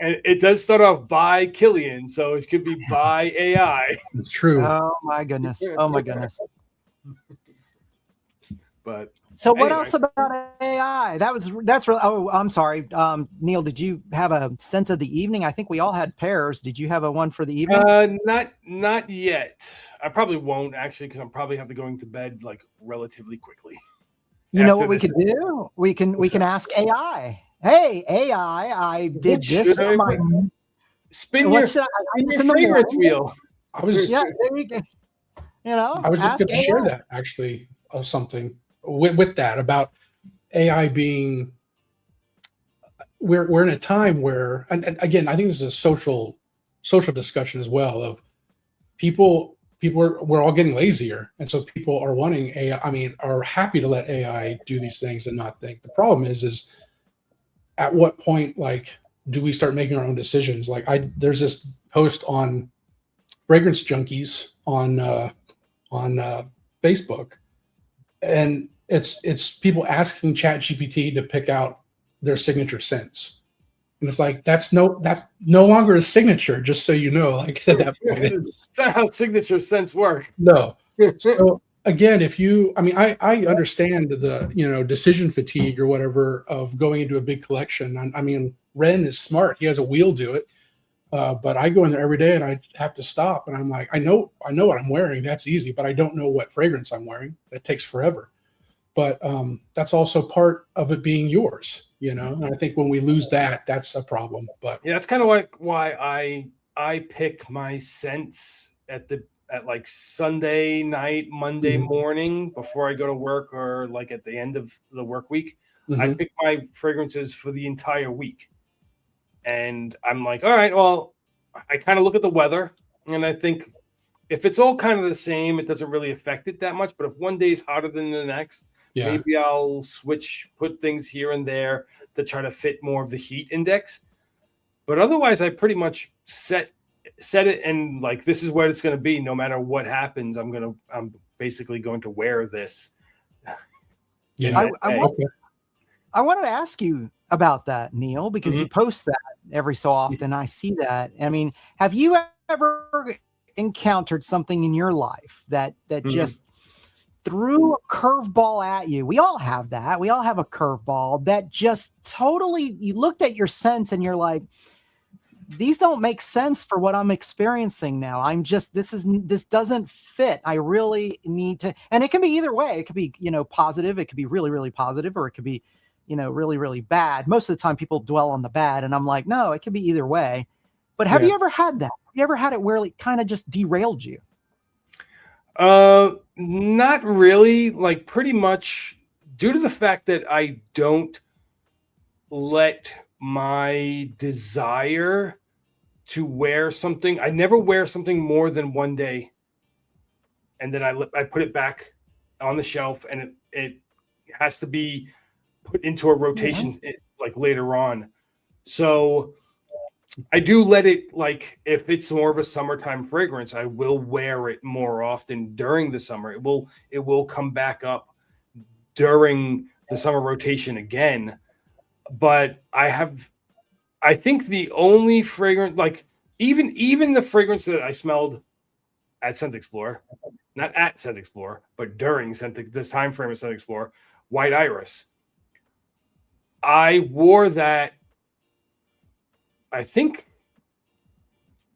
And it does start off by Killian, so it could be by AI. It's true. Oh my goodness. Oh my goodness. But so what else about AI? That's really. Oh, I'm sorry, Neil. Did you have a scent of the evening? I think we all had pears. Did you have a one for the evening? Not yet. I probably won't actually, because I'm probably have to going to bed like relatively quickly. You know what we could do? We can ask AI. Hey AI, I did this for my. Spin your fragrance wheel. There you go. You know, I was just going to share that actually of something with that about AI being. We're in a time where, and again, I think this is a social discussion as well of people we're all getting lazier, and so people are wanting AI. I mean, are happy to let AI do these things and not think. The problem is at what point, like, do we start making our own decisions? Like, there's this post on Fragrance Junkies on Facebook, and it's people asking ChatGPT to pick out their signature scents, and it's like that's no longer a signature. Just so you know, like at that point, it's not how signature scents work. No. So again, I understand the decision fatigue or whatever of going into a big collection. I mean, Ren is smart; he has a wheel do it. But I go in there every day and I have to stop, and I'm like, I know what I'm wearing. That's easy, but I don't know what fragrance I'm wearing. That takes forever. But that's also part of it being yours, you know. And I think when we lose that, that's a problem. But yeah, that's kind of like why I pick my scents at like Sunday night, Monday morning before I go to work, or like at the end of the work week. I pick my fragrances for the entire week. And I'm like, all right, well, I kind of look at the weather, and I think if it's all kind of the same, it doesn't really affect it that much. But if one day is hotter than the next, maybe I'll put things here and there to try to fit more of the heat index. But otherwise, I pretty much set it, and like, this is where it's going to be. No matter what happens, I'm basically going to wear this. Yeah. I wanted to ask you about that, Neil, because you post that every so often. I see that. I mean, have you ever encountered something in your life that just threw a curveball at you? We all have that. We all have a curveball that just totally, you looked at your scents and you're like, these don't make sense for what I'm experiencing now. This doesn't fit. I really need to, and it can be either way. It could be, positive. It could be really, really positive, or it could be, really, really bad. Most of the time people dwell on the bad, and I'm like, no, it could be either way. But have you ever had that? Have you ever had it where it kind of just derailed you? Not really. Like, pretty much due to the fact that I don't let my desire to wear something, I never wear something more than one day, and then I put it back on the shelf, and it has to be put into a rotation like later on. So I do let it, like, if it's more of a summertime fragrance, I will wear it more often during the summer. It will come back up during the summer rotation again. But I think the only fragrance, like, even the fragrance that I smelled at Scent Explorer, not at Scent Explorer, but during this time frame of Scent Explorer, White Iris, I wore that, I think,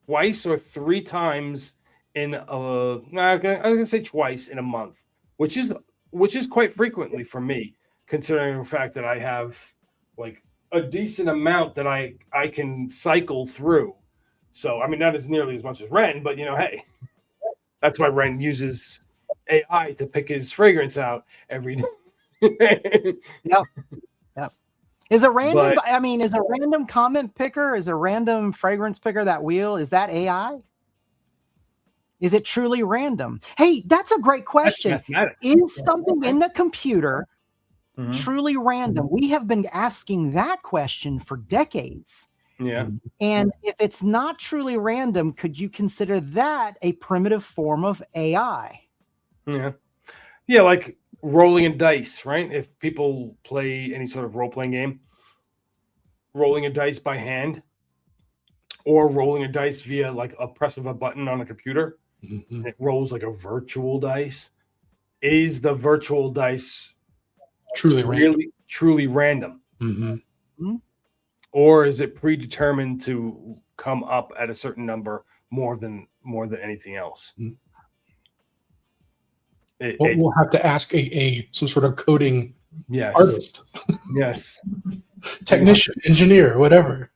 twice or three times in I'm gonna say twice in a month, which is quite frequently for me, considering the fact that I have like a decent amount that I can cycle through. So I mean, not as nearly as much as Ren, but hey, that's why Ren uses AI to pick his fragrance out every day. Yep. Yep. Is a random, But I mean, is a random comment picker, is a random fragrance picker, that wheel, is that AI? Is it truly random? Hey, that's a great that's question. mathematics. Is something in the computer Mhm. truly random? We have been asking that question for decades. Yeah. And if it's not truly random, could you consider that a primitive form of AI? Yeah. Yeah, like rolling a dice, right? If people play any sort of role-playing game, rolling a dice by hand or rolling a dice via like a press of a button on a computer, and it rolls like a virtual dice. Is the virtual dice Truly random. really truly random? Mm-hmm. Or is it predetermined to come up at a certain number more than anything else? Mhm. It's We'll have to ask some sort of coding yes, artist, yes, technician, engineer, whatever.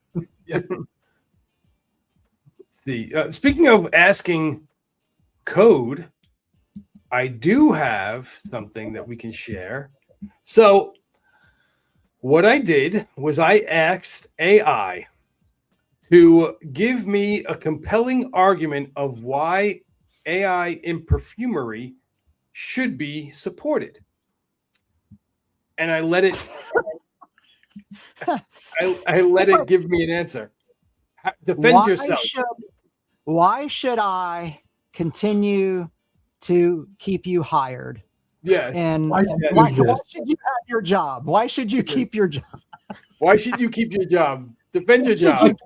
See, speaking of asking code, I do have something that we can share. So, what I did was I asked AI to give me a compelling argument of why AI in perfumery should be supported. And I let it I let It's it like, give me an answer. Defend yourself. why should I continue to keep you hired? Yes. And Why why do this? should you have your job? Why should you keep your job? Why should you keep your job? Defend your Should job.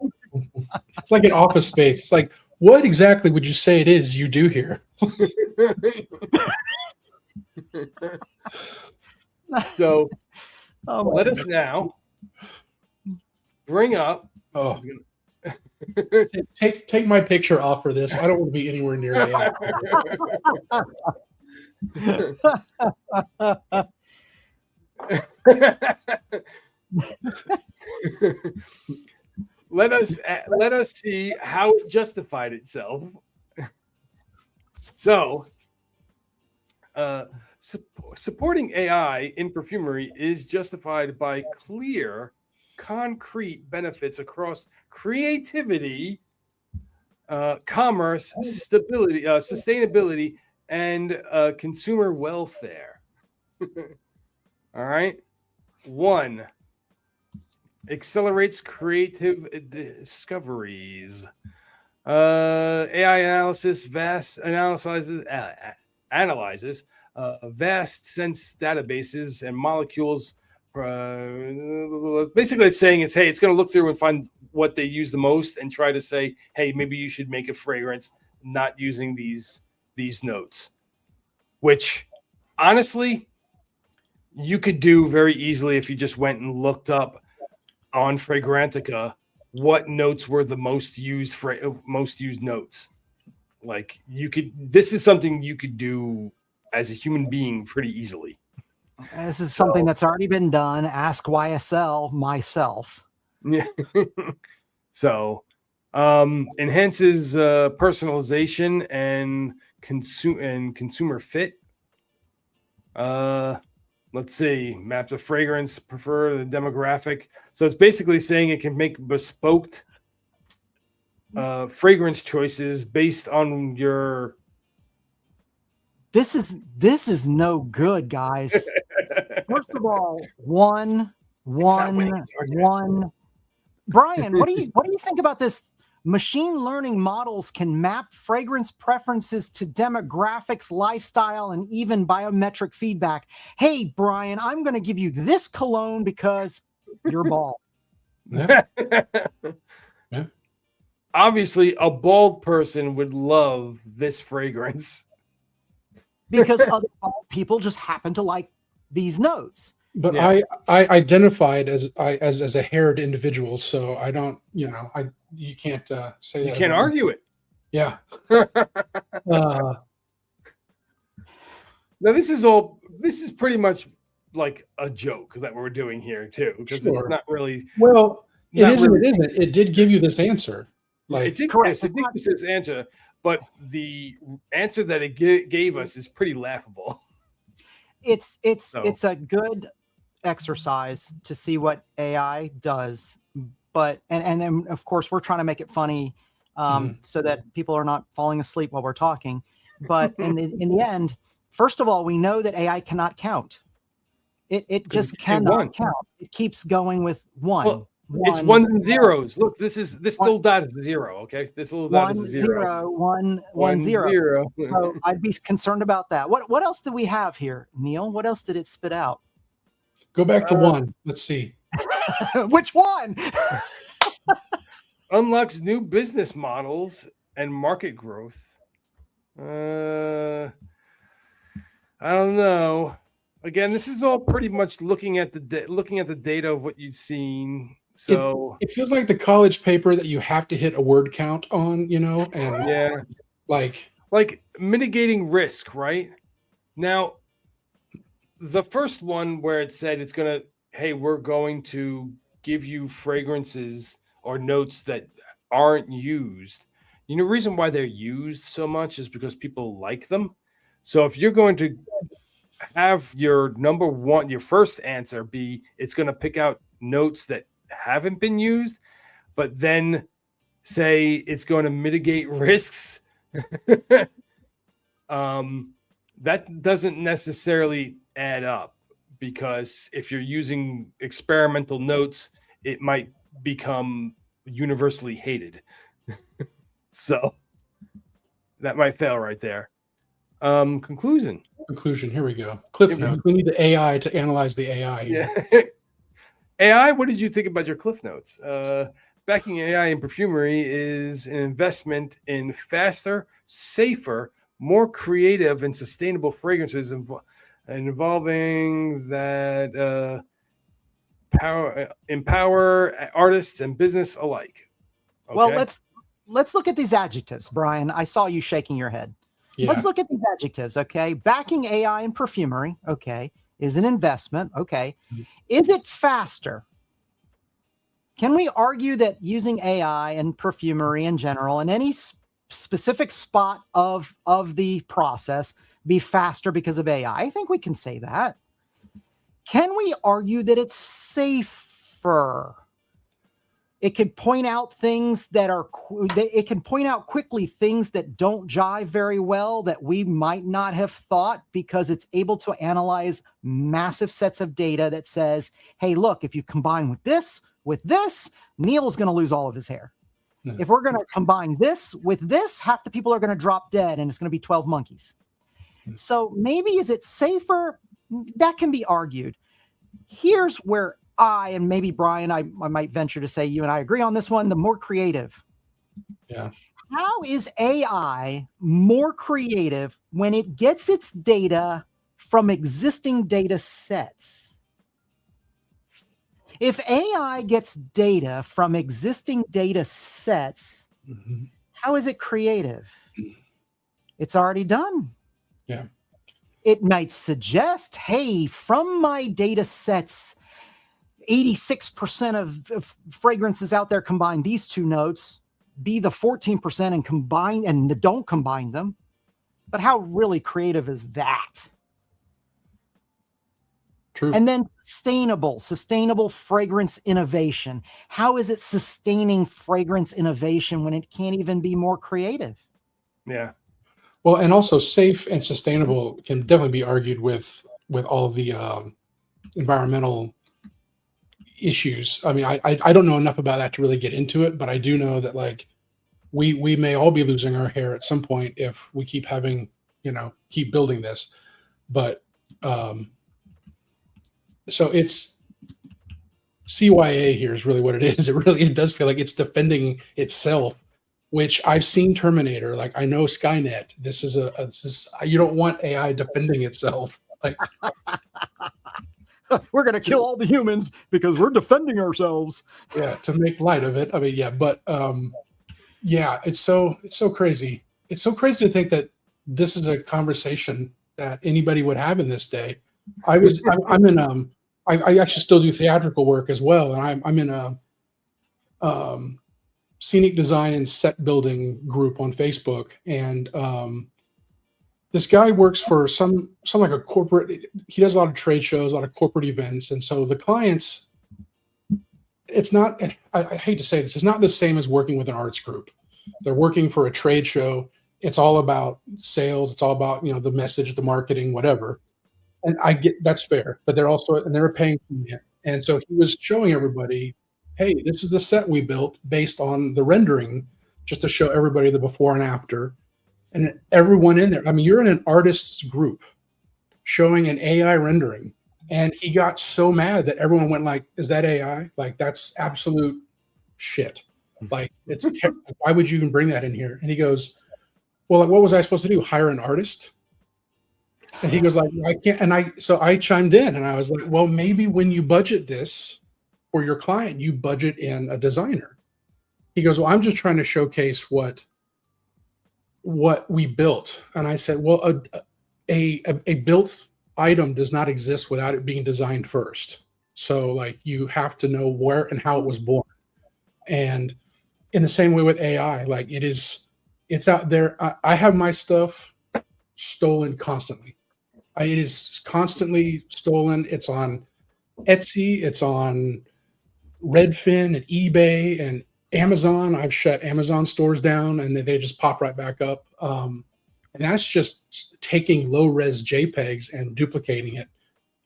It's like an office space. It's like, what exactly would you say it is you do here? So Oh my let us now bring up. Oh, take my picture off for this. I don't want to be anywhere near AI. let us see how it justified itself. So, supporting AI in perfumery is justified by clear, concrete benefits across creativity, commerce, stability, sustainability, and consumer welfare. All right. 1, accelerates creative discoveries. AI analyzes vast sense databases and molecules. Basically, it's saying it's going to look through and find what they use the most and try to say, hey, maybe you should make a fragrance not using these notes, which honestly you could do very easily if you just went and looked up on Fragrantica what notes were the most used notes. Like this is something you could do as a human being pretty easily. This is something that's already been done. Ask YSL myself. Yeah. So enhances personalization and consumer fit. Let's see, maps of fragrance, prefer the demographic. So it's basically saying it can make bespoke fragrance choices based on your. This is no good, guys. First of all, one. Brian, what do you think about this? Machine learning models can map fragrance preferences to demographics, lifestyle, and even biometric feedback. Hey, Brian, I'm going to give you this cologne because you're bald. Yeah. Yeah. Obviously, a bald person would love this fragrance because other bald people just happen to like these notes. But yeah. I identified as a haired individual, so I don't, you can't say that. You can't argue it. Yeah. Now this is pretty much like a joke that we're doing here too, because it's Sure. not really Well, it not isn't. really. It isn't. It did give you this answer. Yeah, Like, Correct. yes, it It's did not, give this answer, but the answer that it gave us is pretty laughable. it's So it's a good exercise to see what AI does, but and then of course we're trying to make it funny, Mhm. so that people are not falling asleep while we're talking. But in the end, first of all, we know that AI cannot count. It 'cause it just can't cannot one. count. It keeps going with one, Well, it's ones and one, zeros. Look, this one, little dot is a zero. Okay, this little dot is a one, zero. zero, one, one, One zero. zero. So I'd be concerned about that. What else do we have here, Neil? What else did it spit out? go back to uh, one. Let's see. Which one? unlocks new business models and market growth. I don't know. Again, this is all pretty much looking at the data of what you've seen. It So it feels like the college paper that you have to hit a word count on, and yeah, like, like mitigating risk, right? Now, the first one where it said it's gonna, hey, we're going to give you fragrances or notes that aren't used. The reason why they're used so much is because people like them. So if you're going to have your number one, your first answer be it's going to pick out notes that haven't been used, but then say it's going to mitigate risks. um, that doesn't necessarily add up, because if you're using experimental notes, it might become universally hated. So that might fail right there. Conclusion. conclusion. Here we go. Cliff notes. We need the AI to analyze the AI here. Yeah. AI, what did you think about your Cliff Notes? Backing AI in perfumery is an investment in faster, safer, more creative, and sustainable fragrances involving that empower artists and business alike. Okay? Well, let's look at these adjectives, Brian. I saw you shaking your head. Yeah. Let's look at these adjectives, okay? Backing AI in perfumery, okay, is an investment, okay. Is it faster? Can we argue that using AI in perfumery in general, in any specific spot of the process, be faster because of AI? I think we can say that. Can we argue that it's safer? It could point out things that are, it can point out quickly things that don't jive very well that we might not have thought, because it's able to analyze massive sets of data that says, hey, look, if you combine with this, Neil's going to lose all of his hair. Yeah. If we're going to combine this with this, half the people are going to drop dead and it's going to be 12 monkeys. So maybe, is it safer? That can be argued. Here's where and maybe Brian, I might venture to say you and I agree on this one, the more creative. Yeah. How is AI more creative when it gets its data from existing data sets? If AI gets data from existing data sets, how is it creative? It's already done. Yeah. It might suggest, hey, from my data sets, 86% of fragrances out there combine these two notes, be the 14% and combine and don't combine them. But how really creative is that? True. And then sustainable fragrance innovation. How is it sustaining fragrance innovation when it can't even be more creative? Yeah. Well, and also safe and sustainable can definitely be argued with all of the environmental issues. I mean, I don't know enough about that to really get into it, but I do know that, like, we may all be losing our hair at some point if we keep having, keep building this. But so it's CYA here is really what it is. It does feel like it's defending itself, which I've seen Terminator. Like, I know Skynet. This is you don't want AI defending itself. Like, we're going to kill all the humans because we're defending ourselves. Yeah, to make light of it. I mean, yeah, but yeah, it's so crazy. It's so crazy to think that this is a conversation that anybody would have in this day. I'm in I actually still do theatrical work as well, and I'm in a scenic design and set building group on Facebook, and this guy works for some like a corporate. He does a lot of trade shows, a lot of corporate events, and so the clients. It's not. I hate to say this. It's not the same as working with an arts group. They're working for a trade show. It's all about sales. It's all about the message, the marketing, whatever. And I get that's fair, but they're paying for it. And so he was showing everybody, hey, this is the set we built based on the rendering, just to show everybody the before and after. And everyone in there, I mean, you're in an artist's group showing an AI rendering. And he got so mad that everyone went like, is that AI? Like, that's absolute shit. Like, why would you even bring that in here? And he goes, well, like, what was I supposed to do? Hire an artist? And he goes like, I can't. And so I chimed in and I was like, well, maybe when you budget this for your client, you budget in a designer. He goes, well, I'm just trying to showcase what we built. And I said, well, a built item does not exist without it being designed first. So like you have to know where and how it was born. And in the same way with AI, like it's out there. I have my stuff stolen constantly. It is constantly stolen. It's on Etsy, it's on Redfin and eBay and Amazon. I've shut Amazon stores down and they just pop right back up. And that's just taking low-res JPEGs and duplicating it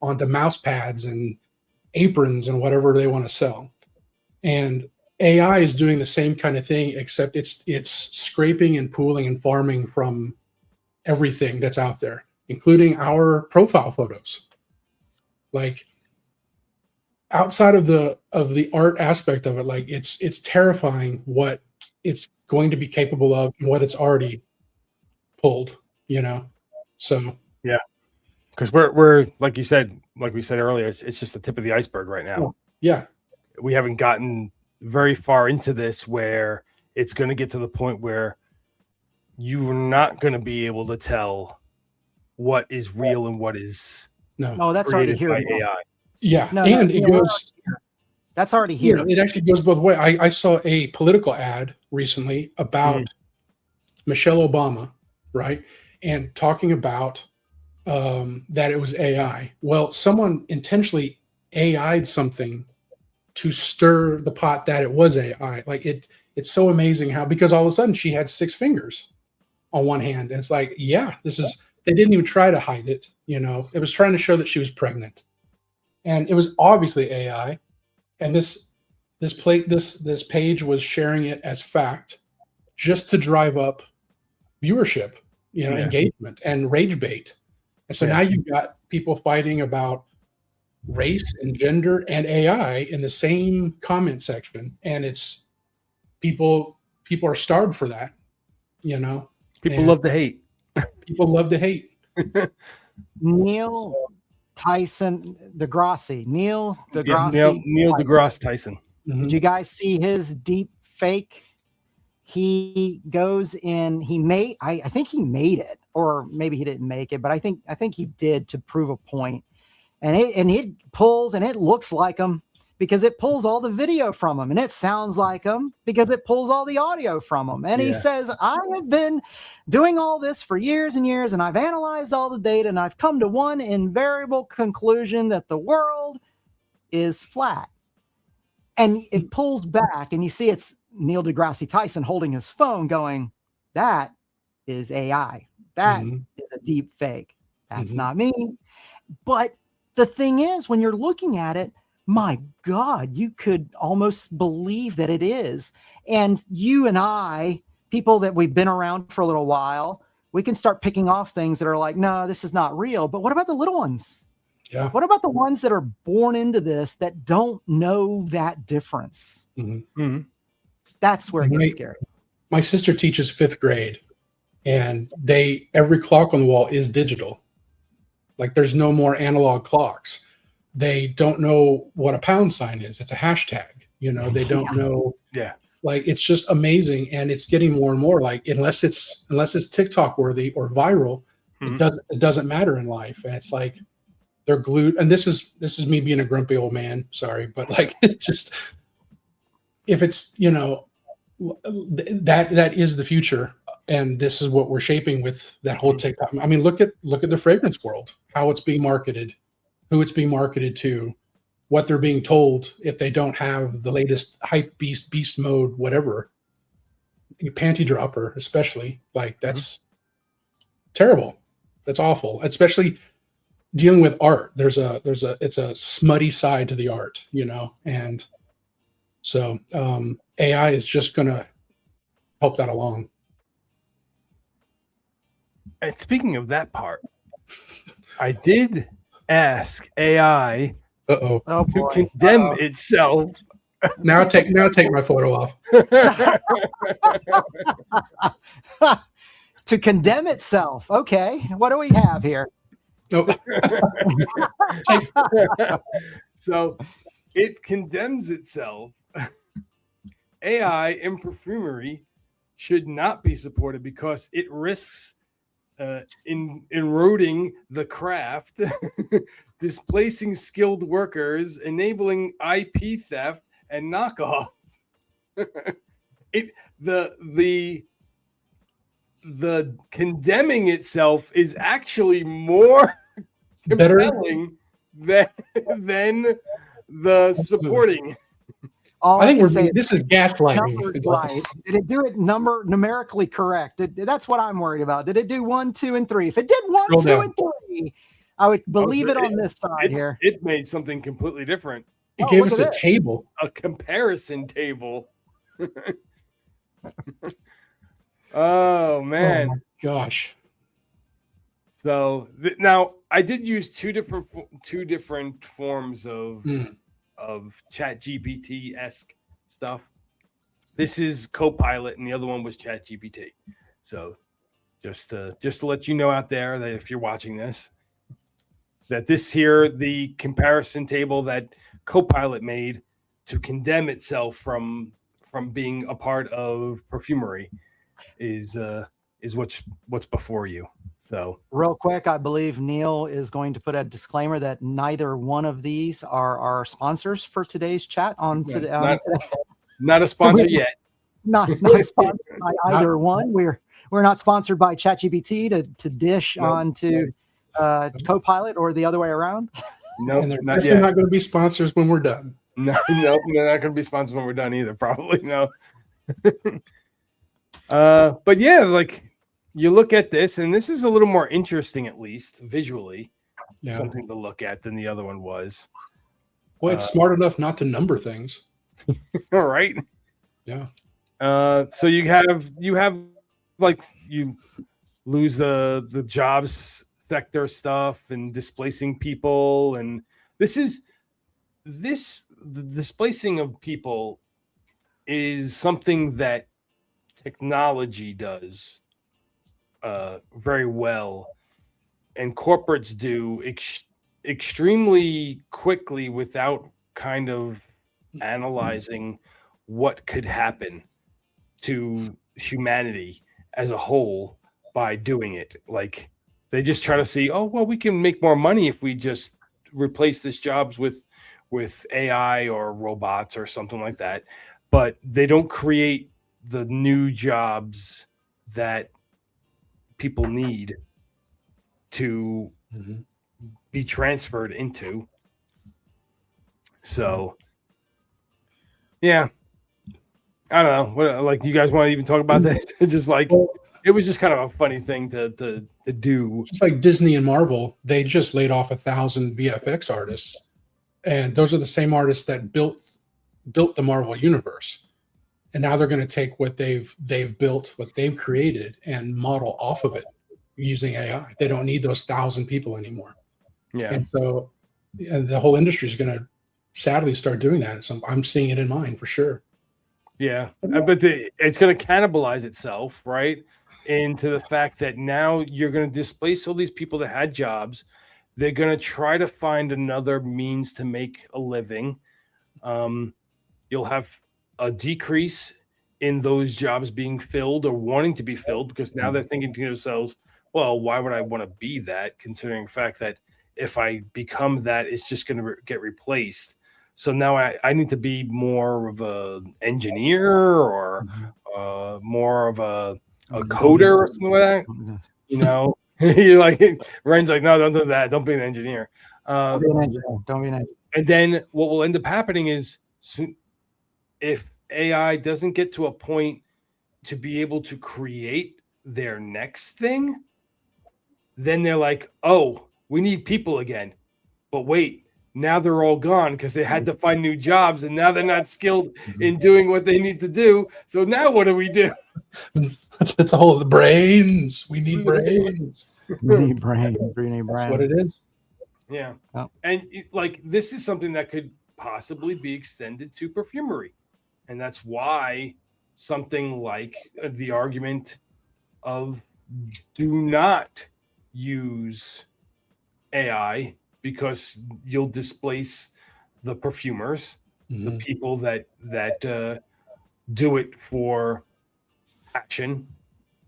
onto mouse pads and aprons and whatever they want to sell. And AI is doing the same kind of thing, except it's scraping and pooling and farming from everything that's out there, including our profile photos. Like outside of the art aspect of it, like it's terrifying what it's going to be capable of and what it's already pulled, So yeah, because we're like we said earlier, it's just the tip of the iceberg right now. Yeah, we haven't gotten very far into this where it's going to get to the point where you're not going to be able to tell what is real and what is that's already here. AI. Yeah, it goes. That's already here. It actually goes both ways. I saw a political ad recently about Michelle Obama, right? And talking about that it was AI. Well, someone intentionally AI'd something to stir the pot that it was AI. Like it's so amazing how, because all of a sudden she had 6 fingers on one hand. And it's like, yeah, they didn't even try to hide it. It was trying to show that she was pregnant. And it was obviously AI. And this page was sharing it as fact just to drive up viewership, engagement and rage bait. And so now you've got people fighting about race and gender and AI in the same comment section. And it's people are starved for that, People love to hate. People love to hate. Neil deGrasse Tyson. Mm-hmm. Did you guys see his deep fake? He goes in, I think he made it, or maybe he didn't make it, but I think he did to prove a point. And it pulls and it looks like him because it pulls all the video from him, and it sounds like him because it pulls all the audio from him. And he says, I have been doing all this for years and years, and I've analyzed all the data, and I've come to one invariable conclusion that the world is flat. And it pulls back, and you see it's Neil deGrasse Tyson holding his phone going, that is AI. That is a deep fake. That's not me. But the thing is, when you're looking at it, my God, you could almost believe that it is. And you and I, people that we've been around for a little while, we can start picking off things that are like, no, this is not real. But what about the little ones? Yeah. What about the ones that are born into this that don't know that difference? That's where it gets scary. My sister teaches 5th grade, and every clock on the wall is digital. Like there's no more analog clocks. They don't know what a pound sign is. It's a hashtag. They don't know. Yeah. Like it's just amazing, and it's getting more and more. Like unless it's TikTok worthy or viral, it doesn't matter in life. And it's like they're glued. And this is me being a grumpy old man. Sorry, but like, just if it's, that is the future, and this is what we're shaping with that whole TikTok. I mean, look at the fragrance world, how it's being marketed, who it's being marketed to, what they're being told if they don't have the latest hype beast mode, whatever. Panty dropper, especially, like, that's terrible. That's awful, especially dealing with art. It's a smutty side to the art, and so AI is just going to help that along. And speaking of that part, I did ask AI Oh to boy. condemn itself. Now take my photo off. To condemn itself. Okay, what do we have here? Nope. So it condemns itself. AI in perfumery should not be supported because it risks in eroding the craft, displacing skilled workers, enabling IP theft and knockoffs. The condemning itself is actually more compelling than the supporting. All I think this is gaslighting. Numbers right. Did it do it numerically correct? That's what I'm worried about. Did it do 1, 2, and 3? If it did 1, 2, and 3, I would believe it on this side here. It made something completely different. It gave us a table, a comparison table. Oh man! Oh my gosh! So now I did use two different forms of Chat GPT-esque stuff. This is Copilot, and the other one was Chat GPT. So just to let you know out there that if you're watching this, that this here, the comparison table that Copilot made to condemn itself from being a part of perfumery is what's before you. So real quick, I believe Neil is going to put a disclaimer that neither one of these are our sponsors for today's chat on today. Not a sponsor yet. Not sponsored by either one. We're not sponsored by ChatGPT to dish onto Copilot or the other way around. No, they're not going to be sponsors when we're done. No, they're not going to be sponsors when we're done either. Probably no. But yeah, like you look at this, and this is a little more interesting, at least visually, something to look at than the other one was. Well, it's smart enough not to number things. All right. Yeah. So you have like you lose the jobs sector stuff and displacing people, and the displacing of people is something that technology does very well, and corporates do extremely quickly without kind of analyzing what could happen to humanity as a whole by doing it. Like they just try to see, oh well, we can make more money if we just replace these jobs with AI or robots or something like that, but they don't create the new jobs that people need to be transferred into. So yeah, I don't know what, like, you guys want to even talk about that? Just like it was just kind of a funny thing to do. Just like Disney and Marvel, they just laid off 1,000 VFX artists, and those are the same artists that built the Marvel universe. And now they're going to take what they've built, what they've created, and model off of it using AI. They don't need those 1,000 people anymore. Yeah. And so the whole industry is going to sadly start doing that. So I'm seeing it in mine for sure. Yeah. But it's going to cannibalize itself, right? Into the fact that now you're going to displace all these people that had jobs. They're going to try to find another means to make a living. You'll have a decrease in those jobs being filled or wanting to be filled, because now they're thinking to themselves, well, why would I want to be that, considering the fact that if I become that, it's just going to get replaced. So now I need to be more of a engineer or more of a coder or something like that. You know, you like Ren's like, no, don't do that. Don't be an engineer. Don't be an engineer. Don't be an engineer. And then what will end up happening is, if AI doesn't get to a point to be able to create their next thing, then they're like, oh, we need people again. But wait, now they're all gone because they had to find new jobs, and now they're not skilled in doing what they need to do. So now what do we do? It's all the brains. We need brains. We need brains. We need brains. That's what it is. Yeah. Oh. And like this is something that could possibly be extended to perfumery. And that's why something like the argument of do not use AI because you'll displace the perfumers, the people that do it for action,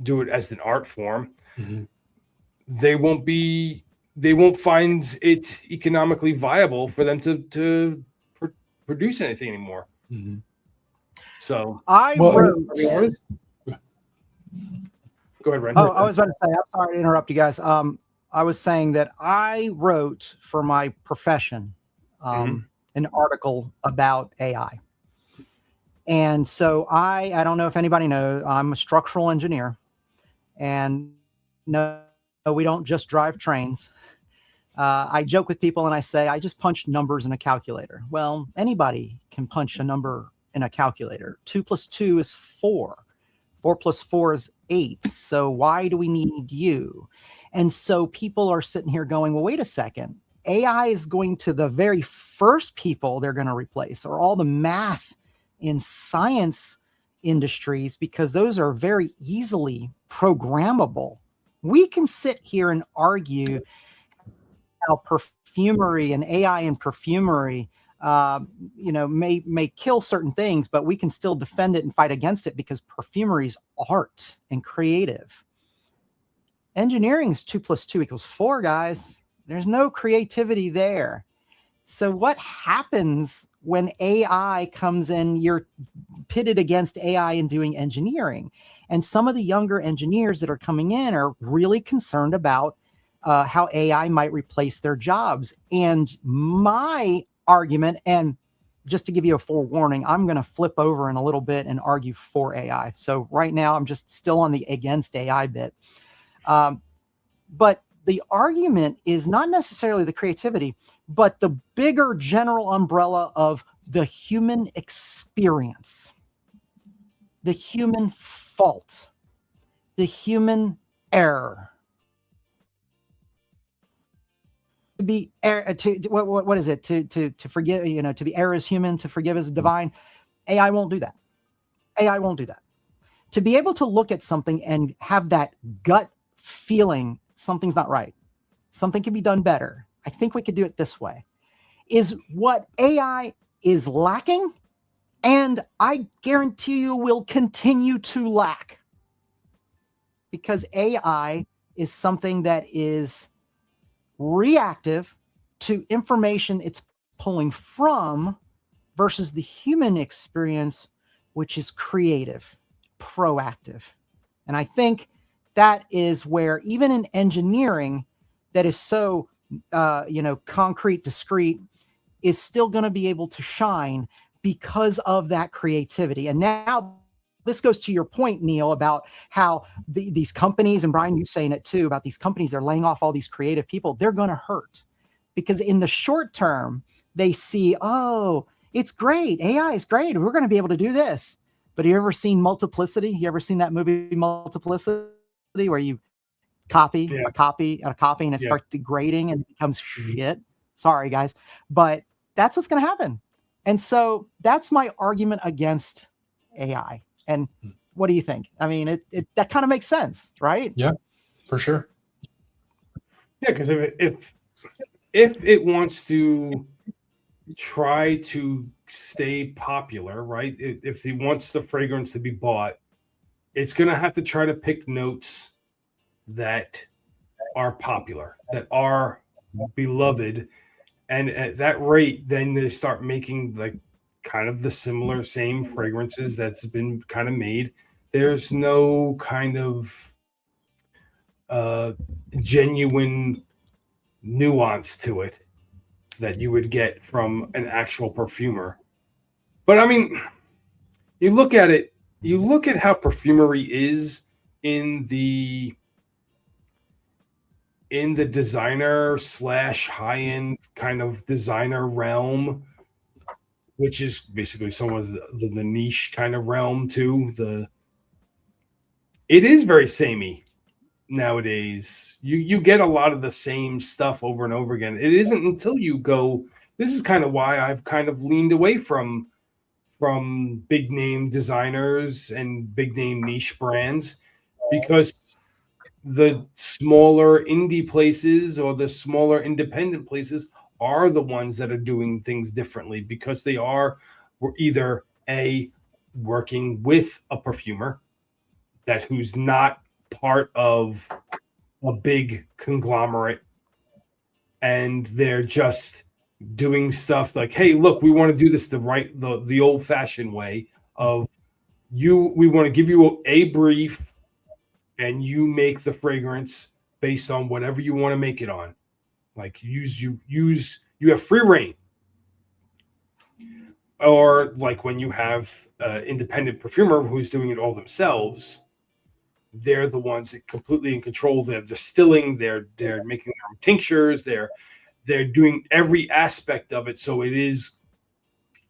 do it as an art form. They won't find it economically viable for them to produce anything anymore. So I wrote. Go ahead, Ren. Oh, I was about to say, I'm sorry to interrupt you guys. I was saying that I wrote for my profession an article about AI. And so I don't know if anybody knows, I'm a structural engineer. And no, we don't just drive trains. I joke with people and I say, I just punched numbers in a calculator. Well, anybody can punch a number in a calculator. 2 + 2 is 4. 4 + 4 is 8. So why do we need you? And so people are sitting here going, well, wait a second. AI is going to the very first people they're going to replace, or all the math in science industries, because those are very easily programmable. We can sit here and argue how perfumery and AI in perfumery may kill certain things, but we can still defend it and fight against it because perfumery is art and creative. Engineering is 2 + 2 = 4, guys. There's no creativity there. So what happens when AI comes in? You're pitted against AI in doing engineering. And some of the younger engineers that are coming in are really concerned about how AI might replace their jobs. And my argument, and just to give you a forewarning, I'm going to flip over in a little bit and argue for AI. So right now I'm just still on the against AI bit. But the argument is not necessarily the creativity, but the bigger general umbrella of the human experience, the human fault, the human error. To be what is it? To forgive, to be error is human, to forgive is divine. AI won't do that. AI won't do that. To be able to look at something and have that gut feeling something's not right, something can be done better, I think we could do it this way, is what AI is lacking, and I guarantee you will continue to lack, because AI is something that is reactive to information it's pulling from versus the human experience, which is creative, proactive. And I think that is where even in engineering that is so, concrete, discrete, is still going to be able to shine because of that creativity. And now this goes to your point, Neil, about how these companies, and Brian, you saying it too, about these companies, they're laying off all these creative people. They're going to hurt because in the short term, they see, oh, it's great. AI is great. We're going to be able to do this. But have you ever seen Multiplicity? You ever seen that movie Multiplicity, where you copy a copy and it starts degrading and it becomes shit? Sorry, guys. But that's what's going to happen. And so that's my argument against AI. And what do you think? I mean, that kind of makes sense, right? Yeah, for sure. Yeah, because if it wants to try to stay popular, right? If it wants the fragrance to be bought, it's going to have to try to pick notes that are popular, that are beloved, and at that rate, then they start making like kind of the similar same fragrances that's been kind of made. There's no kind of uh, genuine nuance to it that you would get from an actual perfumer. But I mean, you look at it, you look at how perfumery is in the in the designer slash high end kind of designer realm, which is basically some of the niche kind of realm too. It is very samey nowadays. You get a lot of the same stuff over and over again. It isn't until you go. This is kind of why I've kind of leaned away from big name designers and big name niche brands, because the smaller indie places or the smaller independent places are the ones that are doing things differently, because they are either a working with a perfumer that who's not part of a big conglomerate, and they're just doing stuff like, hey, look, we want to do this the old fashioned way of we want to give you a brief and you make the fragrance based on whatever you want to make it on. Like you have free reign. Or like when you have independent perfumer who's doing it all themselves, they're the ones that completely in control. They're distilling, they're making their own tinctures, they're doing every aspect of it, so it is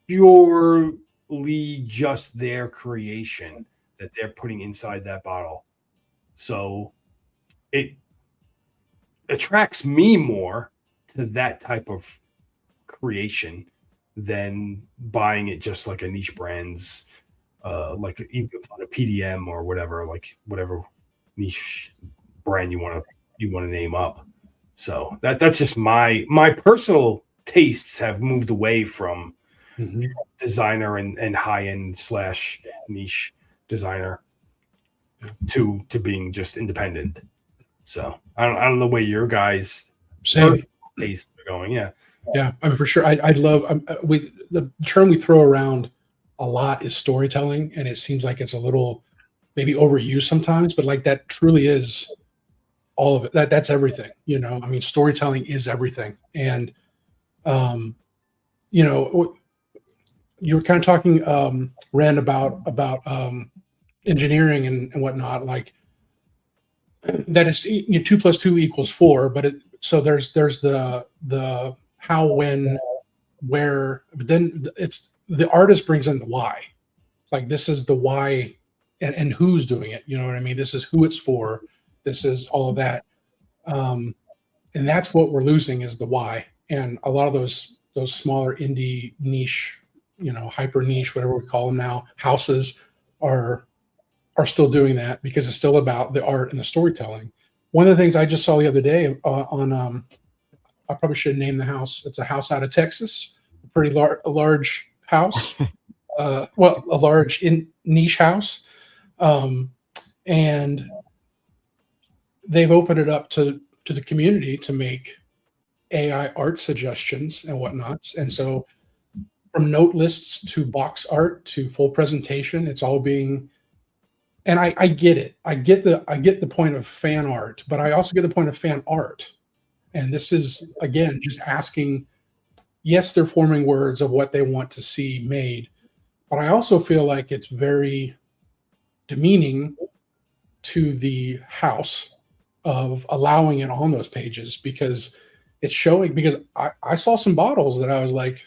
purely just their creation that they're putting inside that bottle. So it attracts me more to that type of creation than buying it just like a niche brand's like a PDM or whatever, like whatever niche brand you want to name up. So that's just my personal tastes have moved away from designer and high end slash niche designer to being just independent. So I don't know where your guys' tastes are going. Yeah. Yeah, I mean, for sure. I'd love the term we throw around a lot is storytelling, and it seems like it's a little maybe overused sometimes, but like that truly is all of it. That's everything. I mean, storytelling is everything. And you know, you were kind of talking, Ren, about engineering and whatnot. Like that is 2 + 2 = 4, but so there's the how, when, where, but then it's the artist brings in the why. Like this is the why, and who's doing it. You know what I mean? This is who it's for. This is all of that, and that's what we're losing is the why. And a lot of those smaller indie niche, hyper niche, whatever we call them now, houses are still doing that because it's still about the art and the storytelling. One of the things I just saw the other day on I probably should name the house. It's a house out of Texas, a pretty large house, a large niche house, and they've opened it up to the community to make AI art suggestions and whatnots. And so, from note lists to box art to full presentation, it's all being. And I get it. I get the point of fan art, but I also get the point of fan art. And this is, again, just asking, yes, they're forming words of what they want to see made, but I also feel like it's very demeaning to the house of allowing it on those pages, because it's showing, because I saw some bottles that I was like,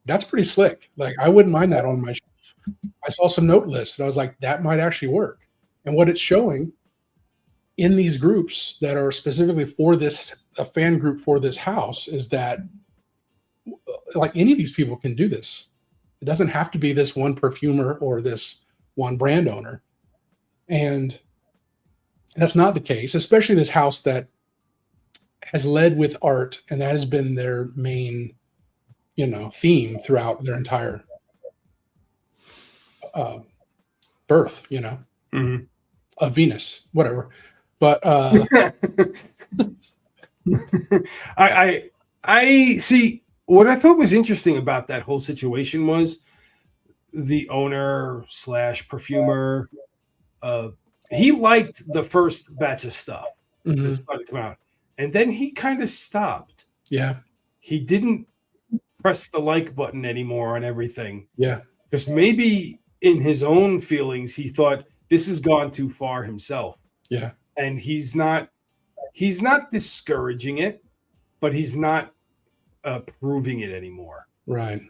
that's pretty slick. Like, I wouldn't mind that on my shelf. I saw some note lists and I was like, that might actually work. And what it's showing in these groups that are specifically for a fan group for this house, is that like any of these people can do this. It doesn't have to be this one perfumer or this one brand owner. And that's not the case, especially this house that has led with art, and that has been their main, theme throughout their entire birth, Mm-hmm. of Venus, whatever. But I, I see. What I thought was interesting about that whole situation was the owner slash perfumer. Uh, he liked the first batch of stuff that Hmm. started to come out, and then he kind of stopped. Yeah. He didn't press the like button anymore on everything Yeah. because maybe in his own feelings he thought this has gone too far himself, Yeah. and he's not discouraging it, but he's not proving it anymore. Right.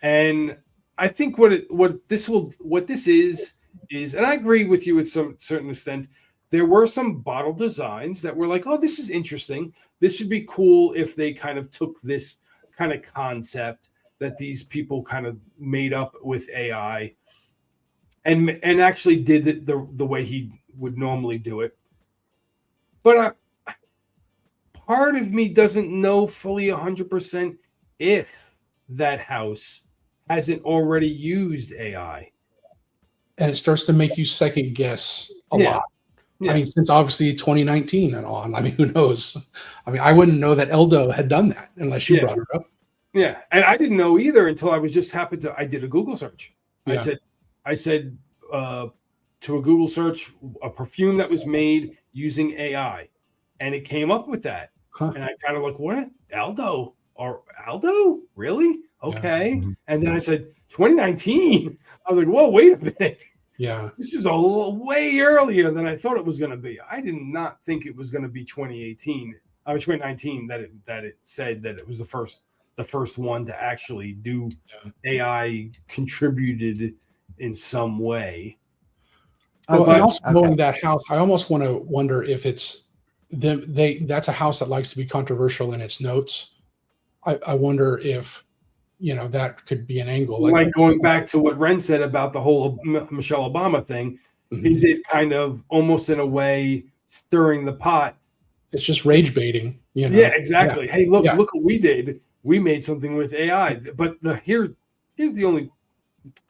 And I think what this is, and I agree with you with some certain extent. There were some bottle designs that were like, oh, this is interesting. This would be cool if they kind of took this kind of concept that these people kind of made up with AI and actually did it the way he would normally do it. But part of me doesn't know fully 100% if that house hasn't already used AI. And it starts to make you second guess a Yeah. lot. I Yeah. mean, since obviously 2019 and on. I mean, who knows? I mean, I wouldn't know that Eldo had done that unless you Yeah. brought it up. Yeah. And I didn't know either until I did a Google search. Yeah. I said to a Google search, a perfume that was made using AI. And it came up with that. Huh. And I kind of like, what? Aldo? Really? Yeah. Okay. Mhm. And then I said, 2019. I was like, whoa, wait a minute. Yeah. This is way earlier than I thought it was going to be. I did not think it was going to be 2018. 2019 that it said that it was the first one to actually do AI contributed in some way. Well, and also Okay. knowing that house, I almost want to wonder if it's them. That's a house that likes to be controversial in its notes. I wonder if that could be an angle. Like going back to what Ren said about the whole Michelle Obama thing, Mhm. is it kind of almost in a way stirring the pot? It's just rage baiting. Yeah, exactly. Yeah. Hey, look Yeah. what we did. We made something with AI. But here's the only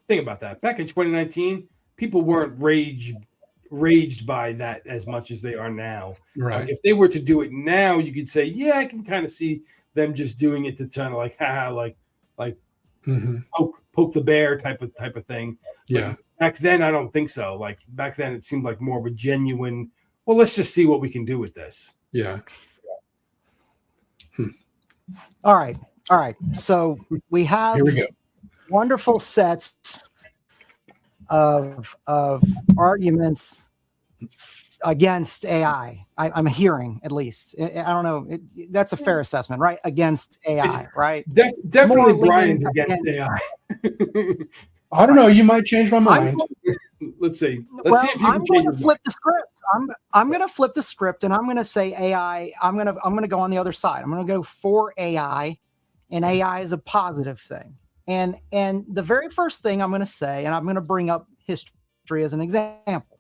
thing about that. Back in 2019, people weren't raged by that as much as they are now. Like Right. if they were to do it now, you could say, yeah, I can kind of see them just doing it to kind of like, haha, like Hmm. poke the bear type of thing. Yeah. But back then, I don't think so. Like back then, it seemed like more of a genuine. Well, let's just see what we can do with this. Yeah. All right. All right. So we have Here we go. wonderful sets of arguments against AI. I'm hearing, at least. I don't know. That's a fair assessment, right? Against AI, right? Definitely More Brian's leaning against AI. I don't know. You might change my mind. Let's see. Let's Well, see if you I'm can going change to your flip the script. I'm going to flip the script, and I'm going to say AI. I'm going to go on the other side. I'm going to go for AI, and AI is a positive thing. And the very first thing I'm going to say, and I'm going to bring up history as an example.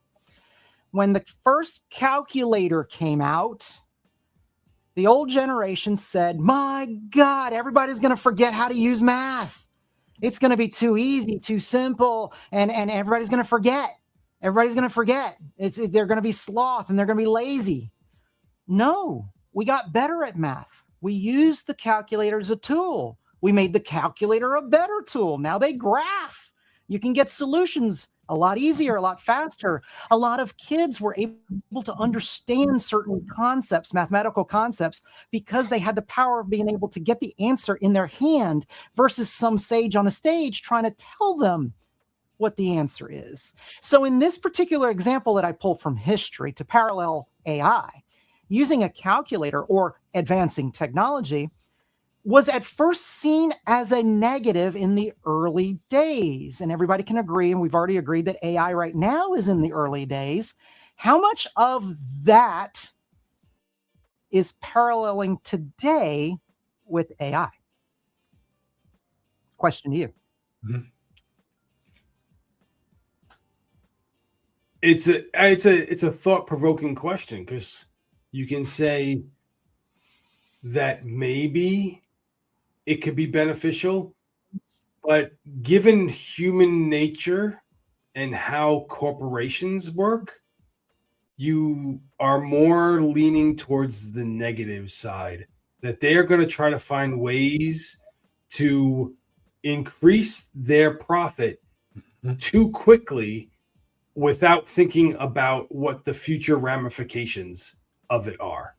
When the first calculator came out, the old generation said, "My God, everybody's going to forget how to use math. It's going to be too easy, too simple, and everybody's going to forget. Everybody's going to forget. They're going to be sloth and they're going to be lazy." No, we got better at math. We used the calculator as a tool. We made the calculator a better tool. Now they graph. You can get solutions a lot easier, a lot faster. A lot of kids were able to understand certain concepts, mathematical concepts, because they had the power of being able to get the answer in their hand versus some sage on a stage trying to tell them what the answer is. So in this particular example that I pulled from history to parallel AI, using a calculator or advancing technology was at first seen as a negative in the early days. And everybody can agree, and we've already agreed that AI right now is in the early days. How much of that is paralleling today with AI? Question to you. Mhm. It's a thought-provoking question because you can say that maybe it could be beneficial, but given human nature and how corporations work, you are more leaning towards the negative side, that they are going to try to find ways to increase their profit too quickly without thinking about what the future ramifications of it are.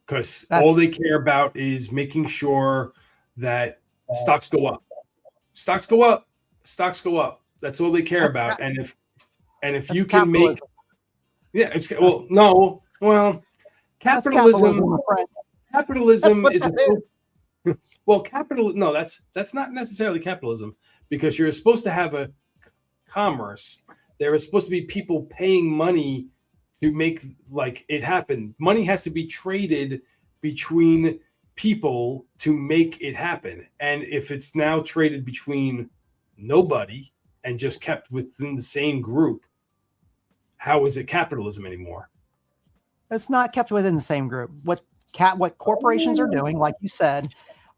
Because all they care about is making sure that stocks go up. Stocks go up. Stocks go up. That's all they care about. And if you can capitalism. Capitalism is no, that's not necessarily capitalism, because you're supposed to have a commerce. There is supposed to be people paying money to make it happen. Money has to be traded between people to make it happen. And if it's now traded between nobody and just kept within the same group, how is it capitalism anymore? It's not kept within the same group. What corporations are doing, like you said,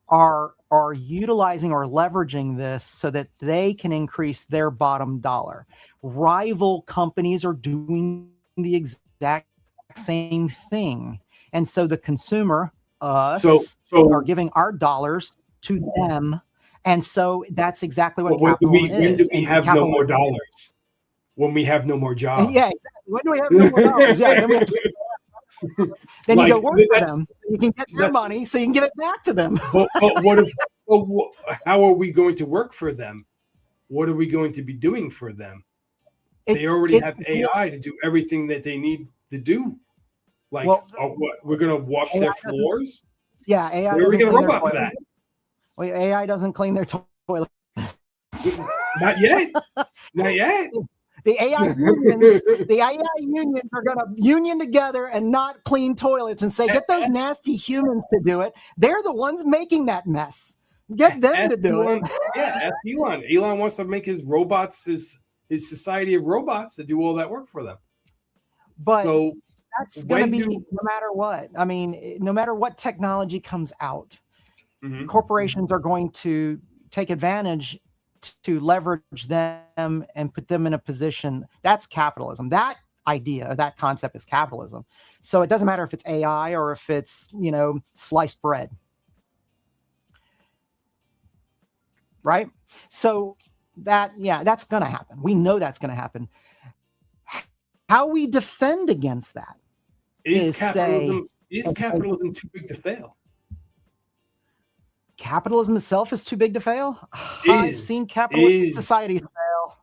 are utilizing or leveraging this so that they can increase their bottom dollar. Rival companies are doing the exact same thing. And so the consumer, us, are giving our dollars to them. And so that's exactly what capitalism is. When do we have no more dollars? When we have no more jobs. Yeah, exactly. When do we have no more dollars? Yeah, then we have to then you go work for them. So you can get their money, so you can give it back to them. But how are we going to work for them? What are we going to be doing for them? They already have AI to do everything that they need to do. We're going to wash their floors? Yeah, AI. Where are we going to robot for that? Well, AI doesn't clean their toilet. Not yet. Not yet. The AI unions are going to union together and not clean toilets and say, get those nasty humans to do it. They're the ones making that mess. Get them to do it. Yeah, ask Elon. Elon wants to make his robots, his society of robots, to do all that work for them. But that's going to be no matter what. I mean, no matter what technology comes out, corporations are going to take advantage to leverage them and put them in a position. That's capitalism. That idea, that concept is capitalism. So it doesn't matter if it's AI or if it's, sliced bread. Right? So that's going to happen. We know that's going to happen. How we defend against that is capitalism too big to fail? Capitalism itself is too big to fail? I've seen capitalist societies fail.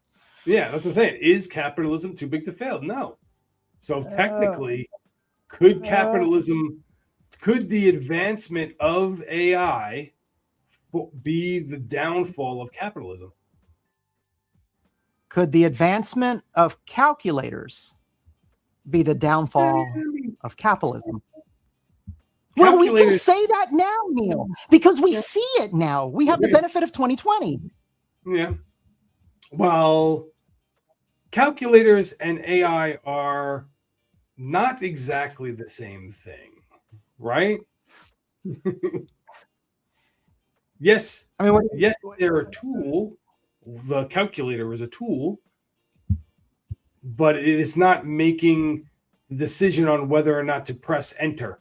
Yeah, that's what I'm saying. Is capitalism too big to fail? No. So technically, could the advancement of AI be the downfall of capitalism? Could the advancement of calculators be the downfall of capitalism? Well, we can say that now, Neil, because we see it now. We have the benefit of 2020. Yeah. Well, calculators and AI are not exactly the same thing, right? Yes. I mean, yes, they're a tool. The calculator is a tool, but it is not making the decision on whether or not to press enter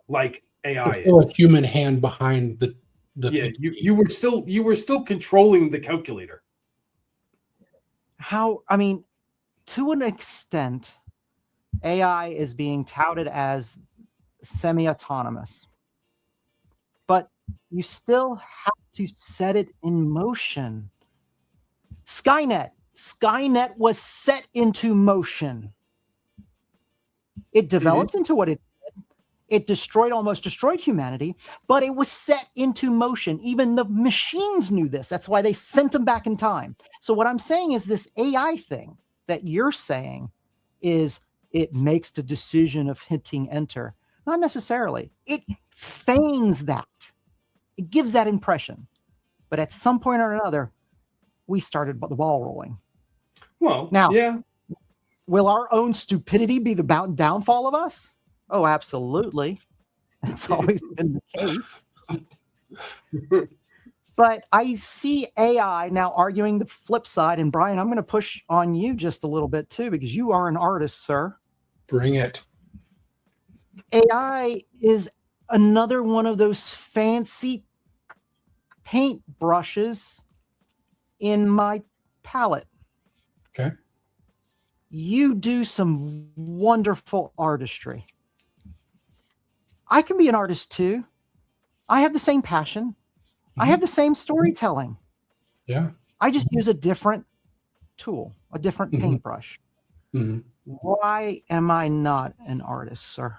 like AI is. A human hand behind the you were still controlling the calculator. To an extent, AI is being touted as semi-autonomous, but you still have to set it in motion. Skynet was set into motion. It developed into what it almost destroyed humanity, but it was set into motion. Even the machines knew this. That's why they sent them back in time. So what I'm saying is this AI thing that you're saying is it makes the decision of hitting enter. Not necessarily. It feigns that. It gives that impression. But at some point or another, we started the ball rolling. Well, now, yeah. Will our own stupidity be the downfall of us? Oh, absolutely. That's always been the case. But I see AI now arguing the flip side. And Brian, I'm going to push on you just a little bit too, because you are an artist, sir. Bring it. AI is another one of those fancy paint brushes in my palette. Okay. You do some wonderful artistry. I can be an artist too. I have the same passion. I have the same storytelling. Yeah. I just use a different tool, a different paintbrush. Why am I not an artist, sir?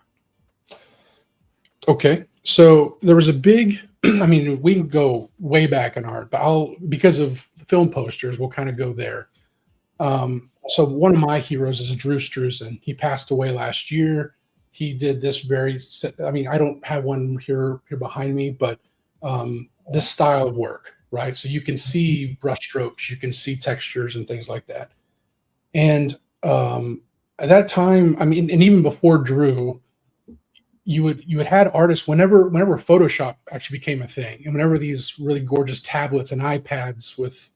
Okay. So there was a big, I mean, we can go way back in art, but because of film posters, we'll kind of go there. So one of my heroes is Drew Struzan. He passed away last year. He did this I mean, I don't have one here behind me, but this style of work, right? So you can see brushstrokes, you can see textures and things like that. And at that time, I mean, and even before Drew, you had had artists whenever Photoshop actually became a thing, and whenever these really gorgeous tablets and iPads with,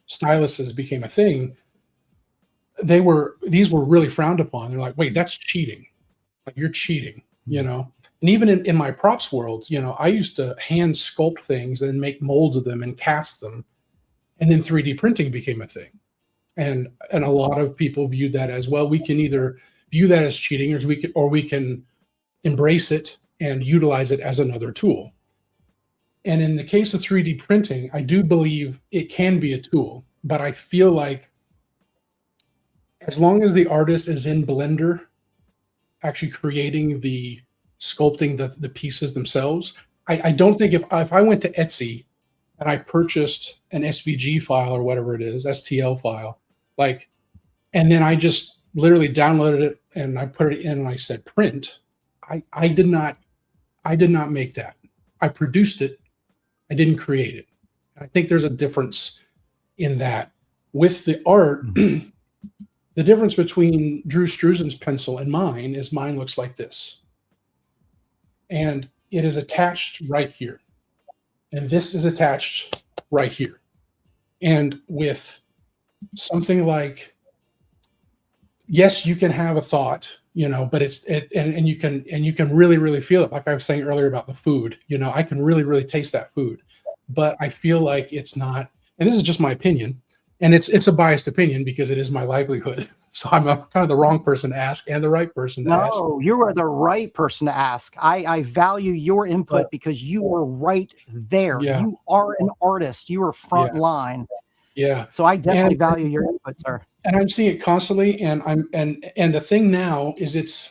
styluses became a thing, these were really frowned upon. They're like, wait, that's cheating. Like, you're cheating, And even in my props world, I used to hand sculpt things and make molds of them and cast them, and then 3D printing became a thing. And a lot of people viewed that as, well, we can either view that as cheating, or we can embrace it and utilize it as another tool. And in the case of 3D printing, I do believe it can be a tool, but I feel like as long as the artist is in Blender, actually creating sculpting the pieces themselves, I don't think if I went to Etsy and I purchased an SVG file or whatever it is, STL file, and then I just literally downloaded it and I put it in and I said print, I did not make that. I produced it. I didn't create it. I think there's a difference in that. With the art, the difference between Drew Struzan's pencil and mine is mine looks like this. And it is attached right here. And this is attached right here. And with something like, yes, you can have a thought, but and you can really, really feel it. Like I was saying earlier about the food, I can really, really taste that food, but I feel like it's not, and this is just my opinion, and it's a biased opinion because it is my livelihood. So I'm kind of the wrong person to ask and the right person to ask. No, you are the right person to ask. I value your input because you are right there. Yeah. You are an artist. You are front line. Yeah. So I definitely value your input, sir. And I'm seeing it constantly. And the thing now is it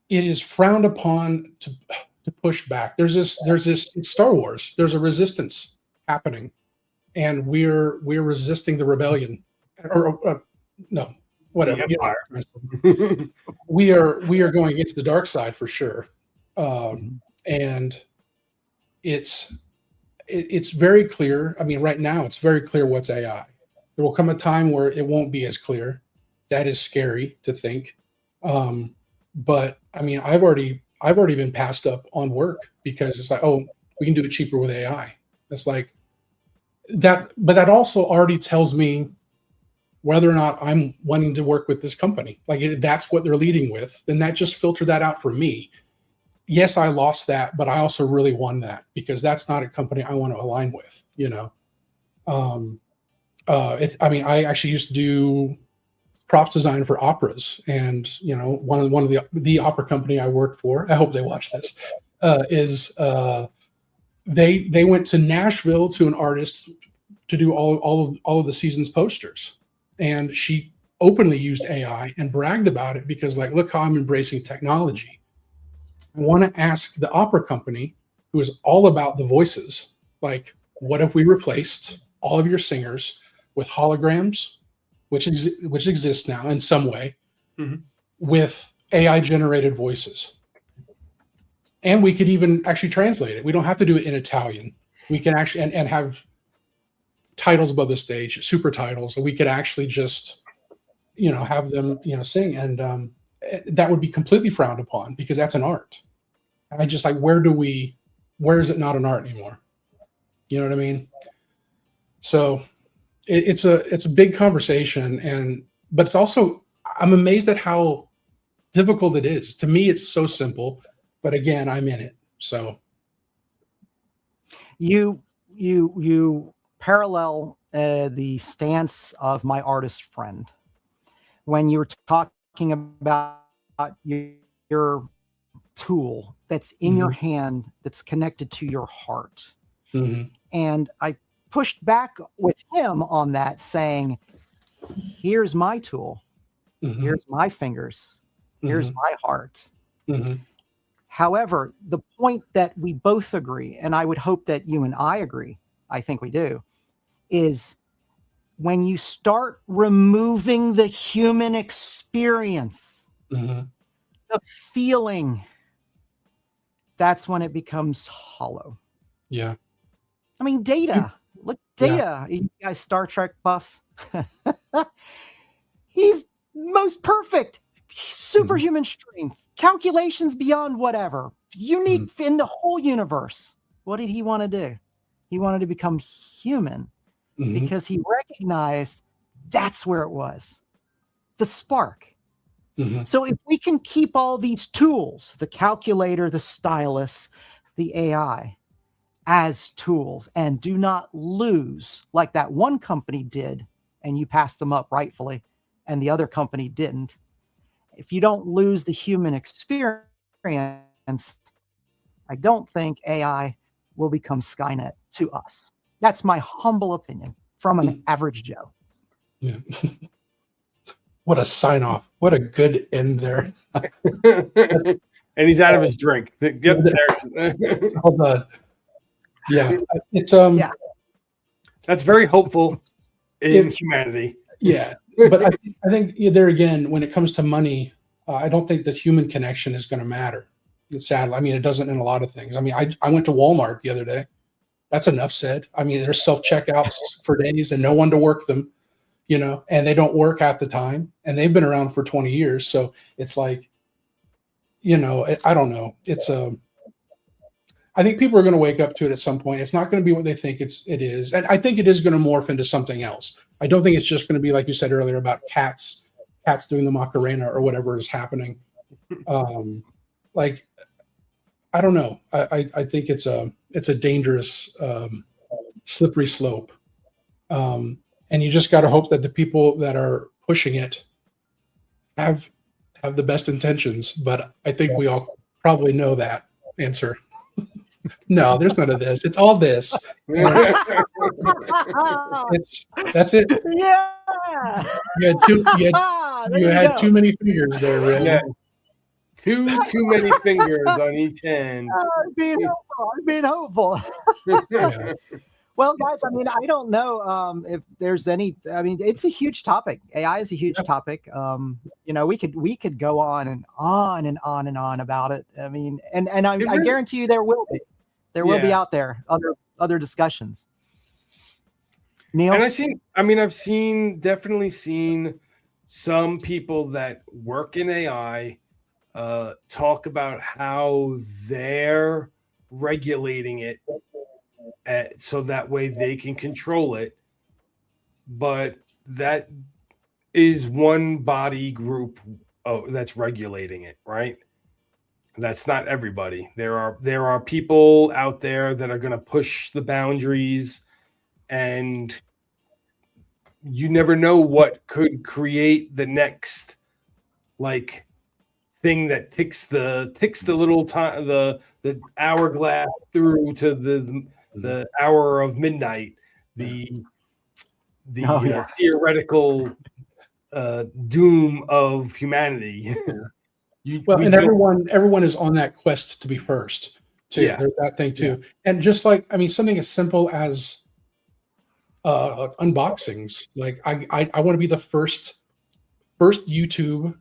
is frowned upon to push back. There's this, it's Star Wars. There's a resistance happening, and we're resisting the rebellion. No, whatever. We are going against the dark side for sure, and it's very clear. I mean, right now it's very clear what's AI. There will come a time where it won't be as clear. That is scary to think, but I mean, I've already been passed up on work because it's like, oh, we can do it cheaper with AI. It's like that, but that also already tells me whether or not I'm wanting to work with this company. Like, if that's what they're leading with, then that just filtered that out for me. Yes, I lost that, but I also really won that because that's not a company I want to align with, I mean, I actually used to do props design for operas, and one of the opera company I worked for, I hope they watch this, they went to Nashville to an artist to do all of the season's posters. And she openly used AI and bragged about it because, like, look how I'm embracing technology. I want to ask the opera company, who is all about the voices, like, what if we replaced all of your singers with holograms, which exists now in some way, with AI generated voices? And we could even actually translate it. We don't have to do it in Italian. We can actually and have titles above the stage, super titles, and we could actually just, have them, sing, and that would be completely frowned upon because that's an art. And I just like, where do we where is it not an art anymore? You know what I mean? So it's a big conversation, but it's also, I'm amazed at how difficult it is. To me, it's so simple, but again, I'm in it. So you parallel the stance of my artist friend when you were talking about your tool that's in your hand, that's connected to your heart. And I pushed back with him on that, saying, here's my tool, here's my fingers, here's my heart. However, the point that we both agree, and I would hope that you and I agree, I think we do, is when you start removing the human experience, the feeling, that's when it becomes hollow. Yeah. I mean, Data. Look, Data. You guys Star Trek buffs. He's most perfect. Superhuman strength. Calculations beyond whatever. Unique in the whole universe. What did he want to do? He wanted to become human because he recognized that's where it was. The spark. So if we can keep all these tools, the calculator, the stylus, the AI, as tools, and do not lose like that one company did, and you passed them up rightfully, and the other company didn't. If you don't lose the human experience, I don't think AI will become Skynet to us. That's my humble opinion from an average Joe. Yeah. What a sign off. What a good end there. And he's out of his drink. Yep, Hold on. Yeah. It's that's very hopeful in humanity. Yeah. But I think there again, when it comes to money, I don't think the human connection is going to matter. It's sad. I mean, it doesn't in a lot of things. I mean, I went to Walmart the other day. That's enough said. I mean, there's self-checkouts for days and no one to work them, you know, and they don't work half the time, and they've been around for 20 years. So it's like, you know, I don't know. It's I think people are going to wake up to it at some point. It's not going to be what they think it is. And I think it is going to morph into something else. I don't think it's just going to be, like you said earlier, about cats doing the Macarena or whatever is happening. Like, I don't know. I think it's a dangerous, slippery slope. And you just got to hope that the people that are pushing it have the best intentions. But I think we all probably know that answer. No, there's none of this. It's all this. That's it. Yeah. You had too many fingers there, Red. Yeah. Too many fingers on each hand. I'm being hopeful. Yeah. Well, guys, I mean, I don't know if there's any. I mean, it's a huge topic. AI is a huge topic. You know, we could go on and on and on and on about it. I mean, and I guarantee you there will be. There will be out there other discussions. Neil? And I've definitely seen some people that work in AI talk about how they're regulating it so that way they can control it. But that is one body group that's regulating it, right? That's not everybody. There are people out there that are going to push the boundaries, and you never know what could create the next like thing that ticks the little time, the hourglass through to the hour of midnight, the theoretical doom of humanity. And everyone is on that quest to be first too. Yeah. There's that thing too. Yeah. And just like, I mean, something as simple as unboxings. Like I want to be the first YouTube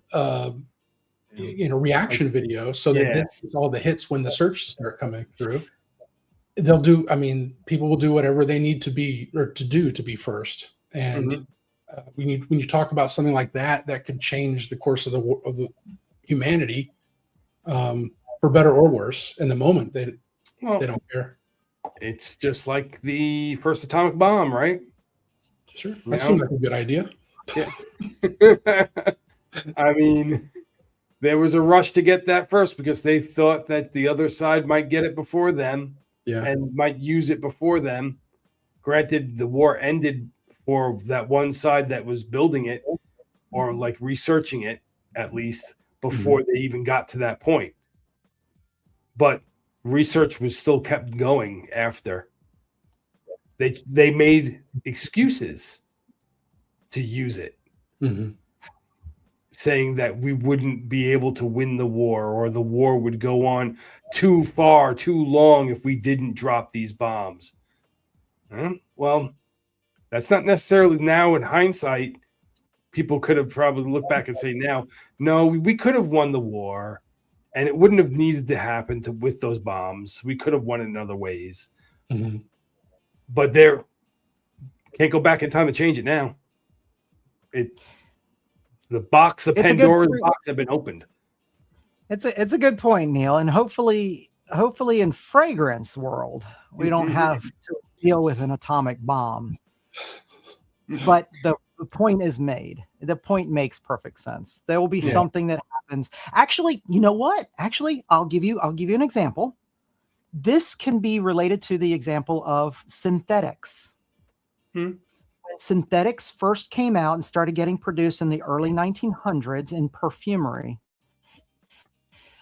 reaction video, so that this is all the hits when the searches start coming through. They'll do, I mean, people will do whatever they need to be or to do to be first. And when you talk about something like that could change the course of the humanity, for better or worse, in the moment that Well, They don't care. it's just like the first atomic bomb, right? Sure. You That seems like a good idea. Yeah. I mean, there was a rush to get that first because they thought that the other side might get it before them Yeah. and might use it before them. Granted, the war ended for that one side that was building it or like researching it, at least before they even got to that point. But research was still kept going after. They made excuses to use it, saying that we wouldn't be able to win the war or the war would go on too far, too long if we didn't drop these bombs. Well, that's not necessarily now in hindsight. People could have probably looked back and say now, no, we could have won the war and it wouldn't have needed to happen with those bombs. We could have won it in other ways. But there can't go back in time to change it now. The box of Pandora's box have been opened. It's a good point, Neil, and hopefully in fragrance world we don't have to deal with an atomic bomb. But the point is made. The point makes perfect sense. There will be something that happens. Actually, you know what? Actually, I'll give you an example. This can be related to the example of synthetics. When synthetics first came out and started getting produced in the early 1900s in perfumery,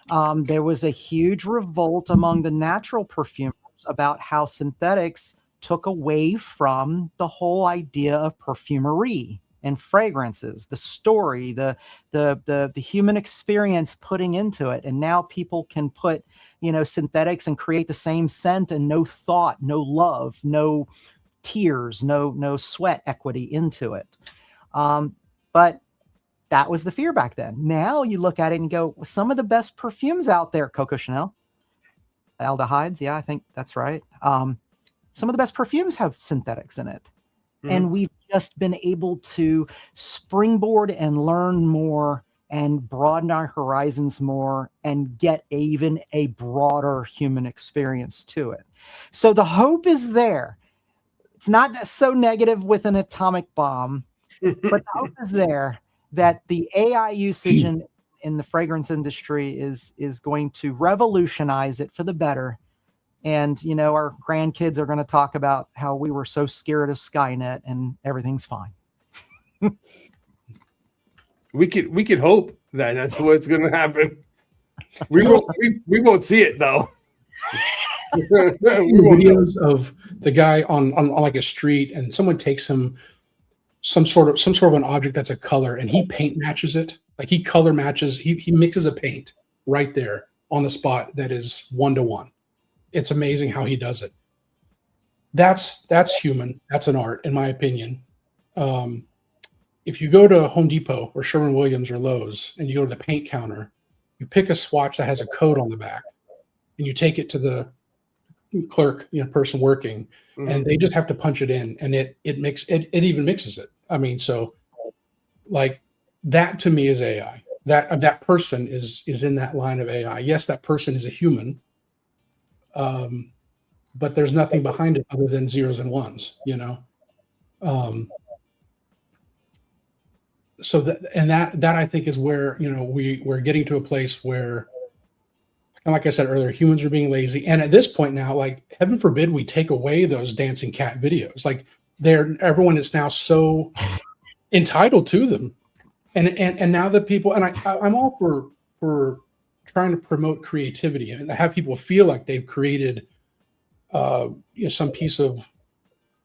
there was a huge revolt among the natural perfumers about how synthetics took away from the whole idea of perfumery and fragrances, the story, the human experience putting into it. And now people can put, synthetics and create the same scent and no thought, no love, no tears, no sweat equity into it. But that was the fear back then. Now you look at it and go, some of the best perfumes out there, Coco Chanel, aldehydes. Yeah, I think that's right. Some of the best perfumes have synthetics in it. And we've just been able to springboard and learn more and broaden our horizons more and get even a broader human experience to it. So the hope is there. It's not so negative with an atomic bomb, but the hope is there that the AI usage in the fragrance industry is going to revolutionize it for the better. And, our grandkids are going to talk about how we were so scared of Skynet and everything's fine. We could hope that that's what's going to happen. We won't see it though. Videos of the guy on like a street and someone takes him some sort of an object that's a color and he paint matches it. Like he color matches, he mixes a paint right there on the spot that is 1-to-1. It's amazing how he does it. That's human. That's an art, in my opinion. If you go to Home Depot or Sherwin-Williams or Lowe's and you go to the paint counter, you pick a swatch that has a code on the back and you take it to the clerk, person working, and they just have to punch it in and it even mixes it. I mean, so like that to me is AI. That person is in that line of AI. Yes, that person is a human. But there's nothing behind it other than zeros and ones, so that I think is where, we're getting to a place where, like I said earlier, humans are being lazy. And at this point now, like, heaven forbid we take away those dancing cat videos. Like everyone is now so entitled to them. And now that people, and I'm all for trying to promote creativity and have people feel like they've created some piece of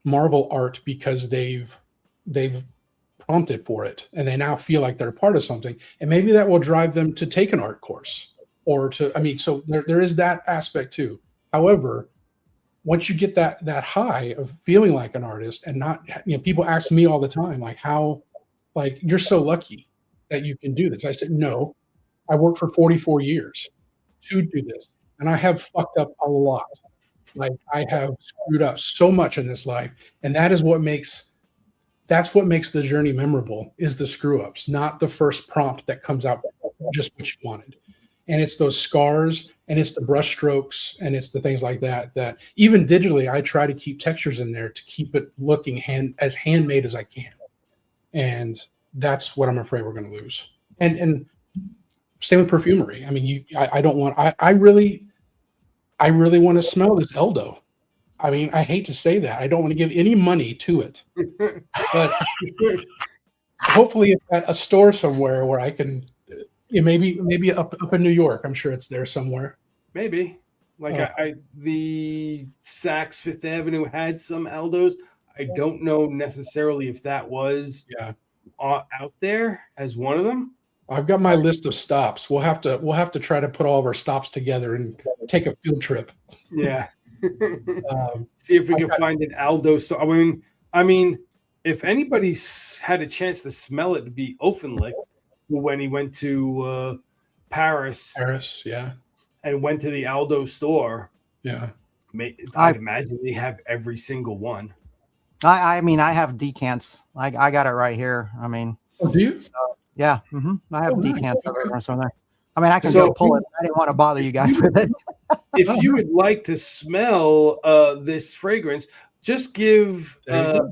Marvel art because they've prompted for it and they now feel like they're a part of something, and maybe that will drive them to take an art course or so there is that aspect too. However, once you get that high of feeling like an artist and not, people ask me all the time, like, how, like, you're so lucky that you can do this. I said, no, I worked for 44 years to do this. And I have fucked up a lot. Like, I have screwed up so much in this life. And that's what makes the journey memorable, is the screw ups, not the first prompt that comes out just what you wanted. And it's those scars And it's the brush strokes and it's the things like that, that even digitally, I try to keep textures in there to keep it looking as handmade as I can. And that's what I'm afraid we're going to lose. And same with perfumery. I mean, I don't want, I really want to smell this Eldo. I mean, I hate to say that. I don't want to give any money to it, but hopefully it's at a store somewhere where I can, maybe up in New York. I'm sure it's there somewhere. Maybe. Like the Saks Fifth Avenue had some Aldos. I don't know necessarily if that was out there as one of them. I've got my list of stops. We'll have to try to put all of our stops together and take a field trip. Yeah. See if we can find an Aldo store. I mean, if anybody's had a chance to smell it, to be Offenlich, when he went to Paris, yeah, and went to the Aldo store. Yeah, I'd imagine they have every single one. I mean, I have decants. I got it right here. I mean, do you? So, yeah, I have decants over there. I mean, I can go pull it. I didn't want to bother you guys with it. If you would like to smell this fragrance, just give Joe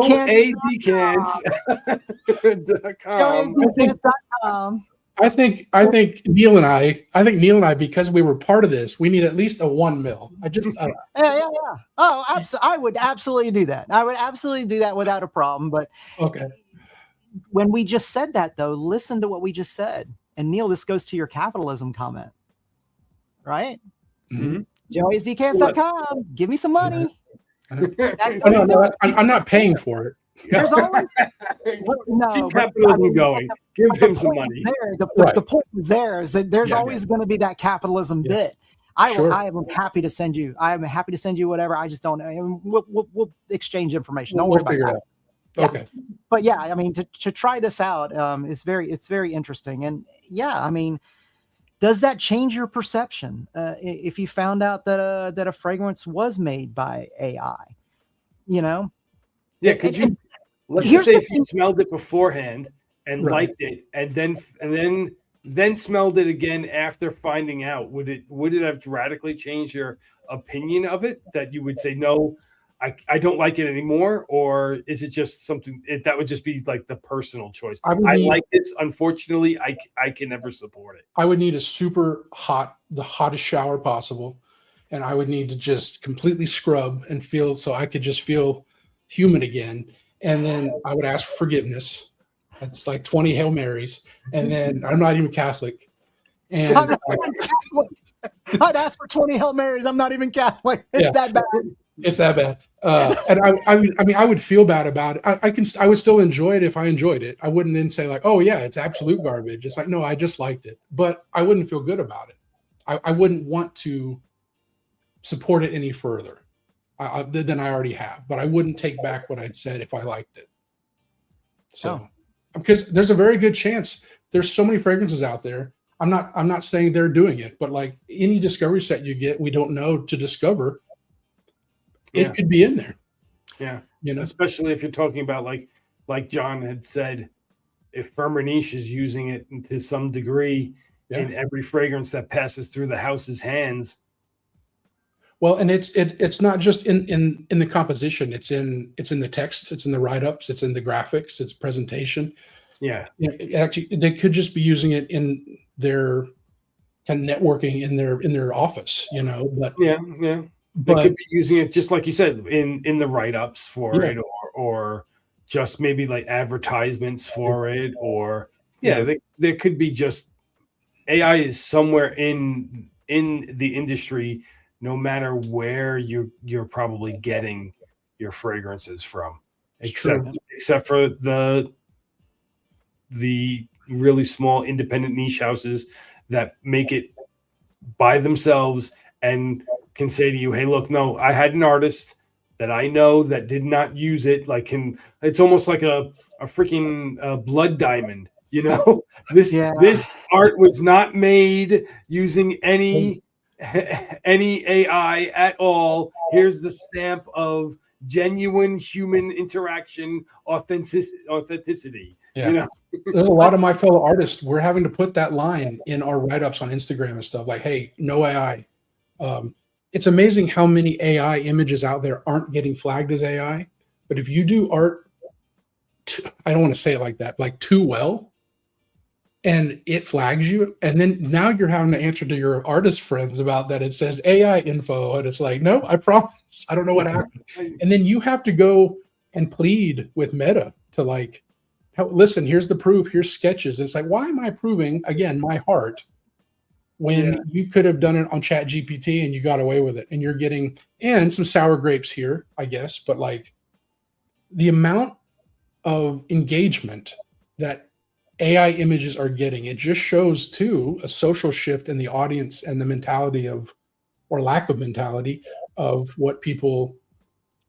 A Decants.com. I think Neil and I, because we were part of this, we need at least a 1 mil. Yeah. Oh, I would absolutely do that. I would absolutely do that without a problem. But okay, when we just said that, though, listen to what we just said. And Neil, this goes to your capitalism comment, right? Mm-hmm. Joey'sDecants.com. Give me some money. No, I'm not paying for it. There's always keep capitalism going. Give him some money. The point is there is that there's always going to be that capitalism bit. I am happy to send you. I am happy to send you whatever. I just don't know. We'll exchange information. Don't worry about that. Okay. But yeah, I mean, to try this out, it's very interesting. And yeah, I mean, does that change your perception if you found out that a fragrance was made by AI? You know? Yeah, could you? Let's just say if you smelled it beforehand and liked it, and then smelled it again after finding out, would it have radically changed your opinion of it? That you would say no, I don't like it anymore, or is it just something that would just be like the personal choice? I like this. Unfortunately, I can never support it. I would need a super hot, the hottest shower possible, and I would need to just completely scrub and feel so I could just feel human again. And then I would ask for forgiveness. That's like 20 Hail Marys. And then I'm not even Catholic. And I'd ask for 20 Hail Marys. I'm not even Catholic. It's that bad. It's that bad. And I would feel bad about it. I would still enjoy it if I enjoyed it. I wouldn't then say like, oh yeah, it's absolute garbage. It's like, no, I just liked it. But I wouldn't feel good about it. I wouldn't want to support it any further than I already have. But I wouldn't take back what I'd said if I liked it. So because there's a very good chance there's so many fragrances out there. I'm not saying they're doing it, but like any discovery set you get, we don't know to discover. It could be in there. Yeah. You know, especially if you're talking about like John had said, if Firmenich is using it to some degree in every fragrance that passes through the house's hands. Well, and it's not just in the composition. It's in the text. It's in the write-ups. It's in the graphics. It's presentation. Yeah. Actually, they could just be using it in their kind of networking in their office. You know, but they could be using it just like you said in the write-ups for it, or just maybe like advertisements for it, or there could be just AI is somewhere in the industry. No matter where you're probably getting your fragrances from, except for the really small independent niche houses that make it by themselves and can say to you, hey, look, no, I had an artist that I know that did not use it. Like, it's almost like a freaking blood diamond, you know. This art was not made using any AI at all. Here's the stamp of genuine human interaction, authenticity. Yeah. You know? There's a lot of my fellow artists, we're having to put that line in our write-ups on Instagram and stuff like, hey, no AI. It's amazing how many AI images out there aren't getting flagged as AI. But if you do art, I don't want to say it like that, like too well, and it flags you, and then now you're having to answer to your artist friends about that. It says AI info, and it's like, no, I promise, I don't know what happened. And then you have to go and plead with Meta to like, listen, here's the proof, here's sketches. It's like, why am I proving, again, my heart, when you could have done it on Chat GPT and you got away with it, and you're getting, and some sour grapes here, I guess, but like the amount of engagement that AI images are getting, it just shows too a social shift in the audience and the mentality of, or lack of mentality of, what people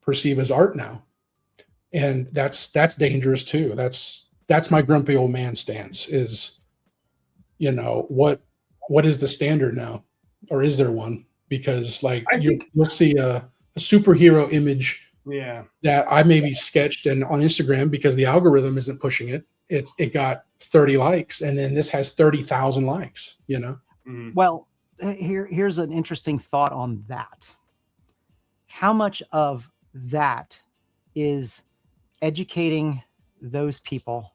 perceive as art now. And that's dangerous too. That's my grumpy old man stance is, you know, what is the standard now, or is there one? Because like you'll see a superhero image that I maybe sketched and on Instagram, because the algorithm isn't pushing it, it got 30 likes, and then this has 30,000 likes, you know? Well, here's an interesting thought on that. How much of that is educating those people,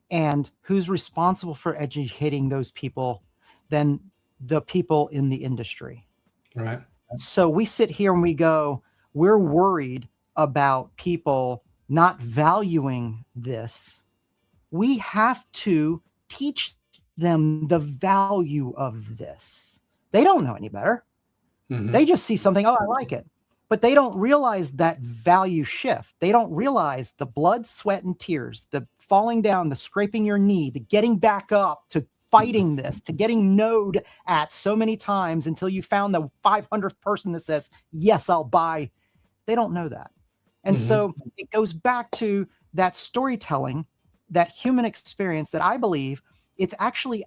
and who's responsible for educating those people than the people in the industry? Right. So we sit here and we go, we're worried about people not valuing this. We have to teach them the value of this. They don't know any better. They just see something, oh, I like it. But they don't realize that value shift. They don't realize the blood, sweat, and tears, the falling down, the scraping your knee, the getting back up, to fighting this, to getting no'd at so many times until you found the 500th person that says, yes, I'll buy. They don't know that. And so it goes back to that storytelling, that human experience, that I believe it's actually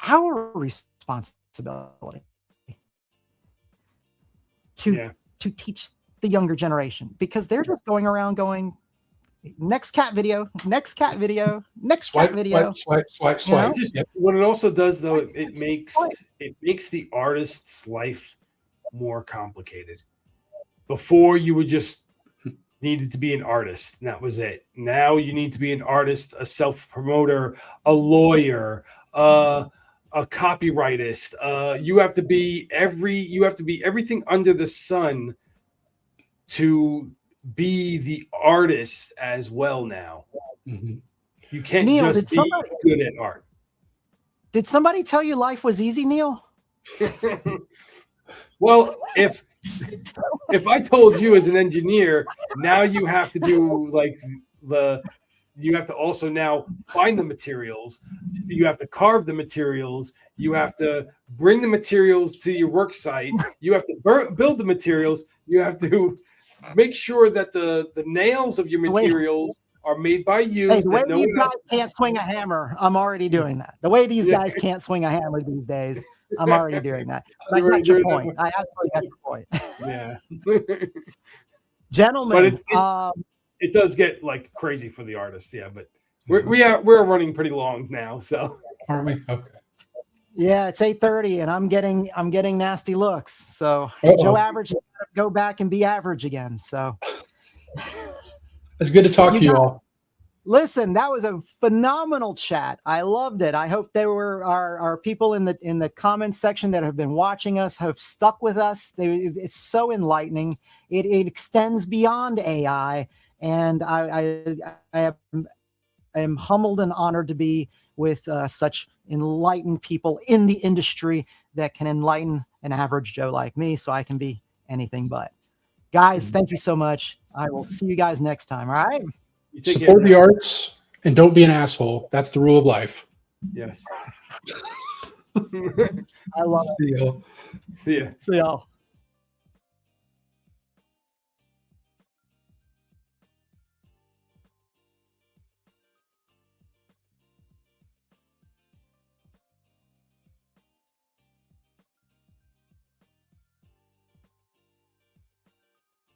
our responsibility to teach the younger generation, because they're just going around going, next cat video, next cat video, next swipe, cat video. Swipe. You know? What it also does, though, it makes the artist's life more complicated. Before, you would just needed to be an artist, and that was it. Now you need to be an artist, a self-promoter, a lawyer, a copyrightist. You have to be everything under the sun to be the artist as well now. You can't Neil, just be good at art. Did somebody tell you life was easy, Neil? Well, if I told you as an engineer, now you have to do like you have to also now find the materials, you have to carve the materials, you have to bring the materials to your work site, you have to build the materials, you have to make sure that the nails of your materials are made by you. Hey, the way these guys can't swing a hammer, I'm already doing that. The way these guys can't swing a hammer these days, I'm already doing that. But I got your point. I absolutely got your point. Yeah. Gentlemen, but it does get like crazy for the artists, but we're running pretty long now, so are we? Okay. Yeah, it's 8:30 and I'm getting nasty looks. So Joe Average is gonna go back and be average again. So it's good to talk to you all. Listen, that was a phenomenal chat. I loved it. I hope there were our people in the comments section that have been watching us, have stuck with us. It's so enlightening. It extends beyond AI, and I am humbled and honored to be with such enlightened people in the industry that can enlighten an average Joe like me, so I can be anything but. Guys, thank you so much. I will see you guys next time. All right. Support the arts and don't be an asshole. That's the rule of life. Yes. I love it. See y'all. See ya. See y'all.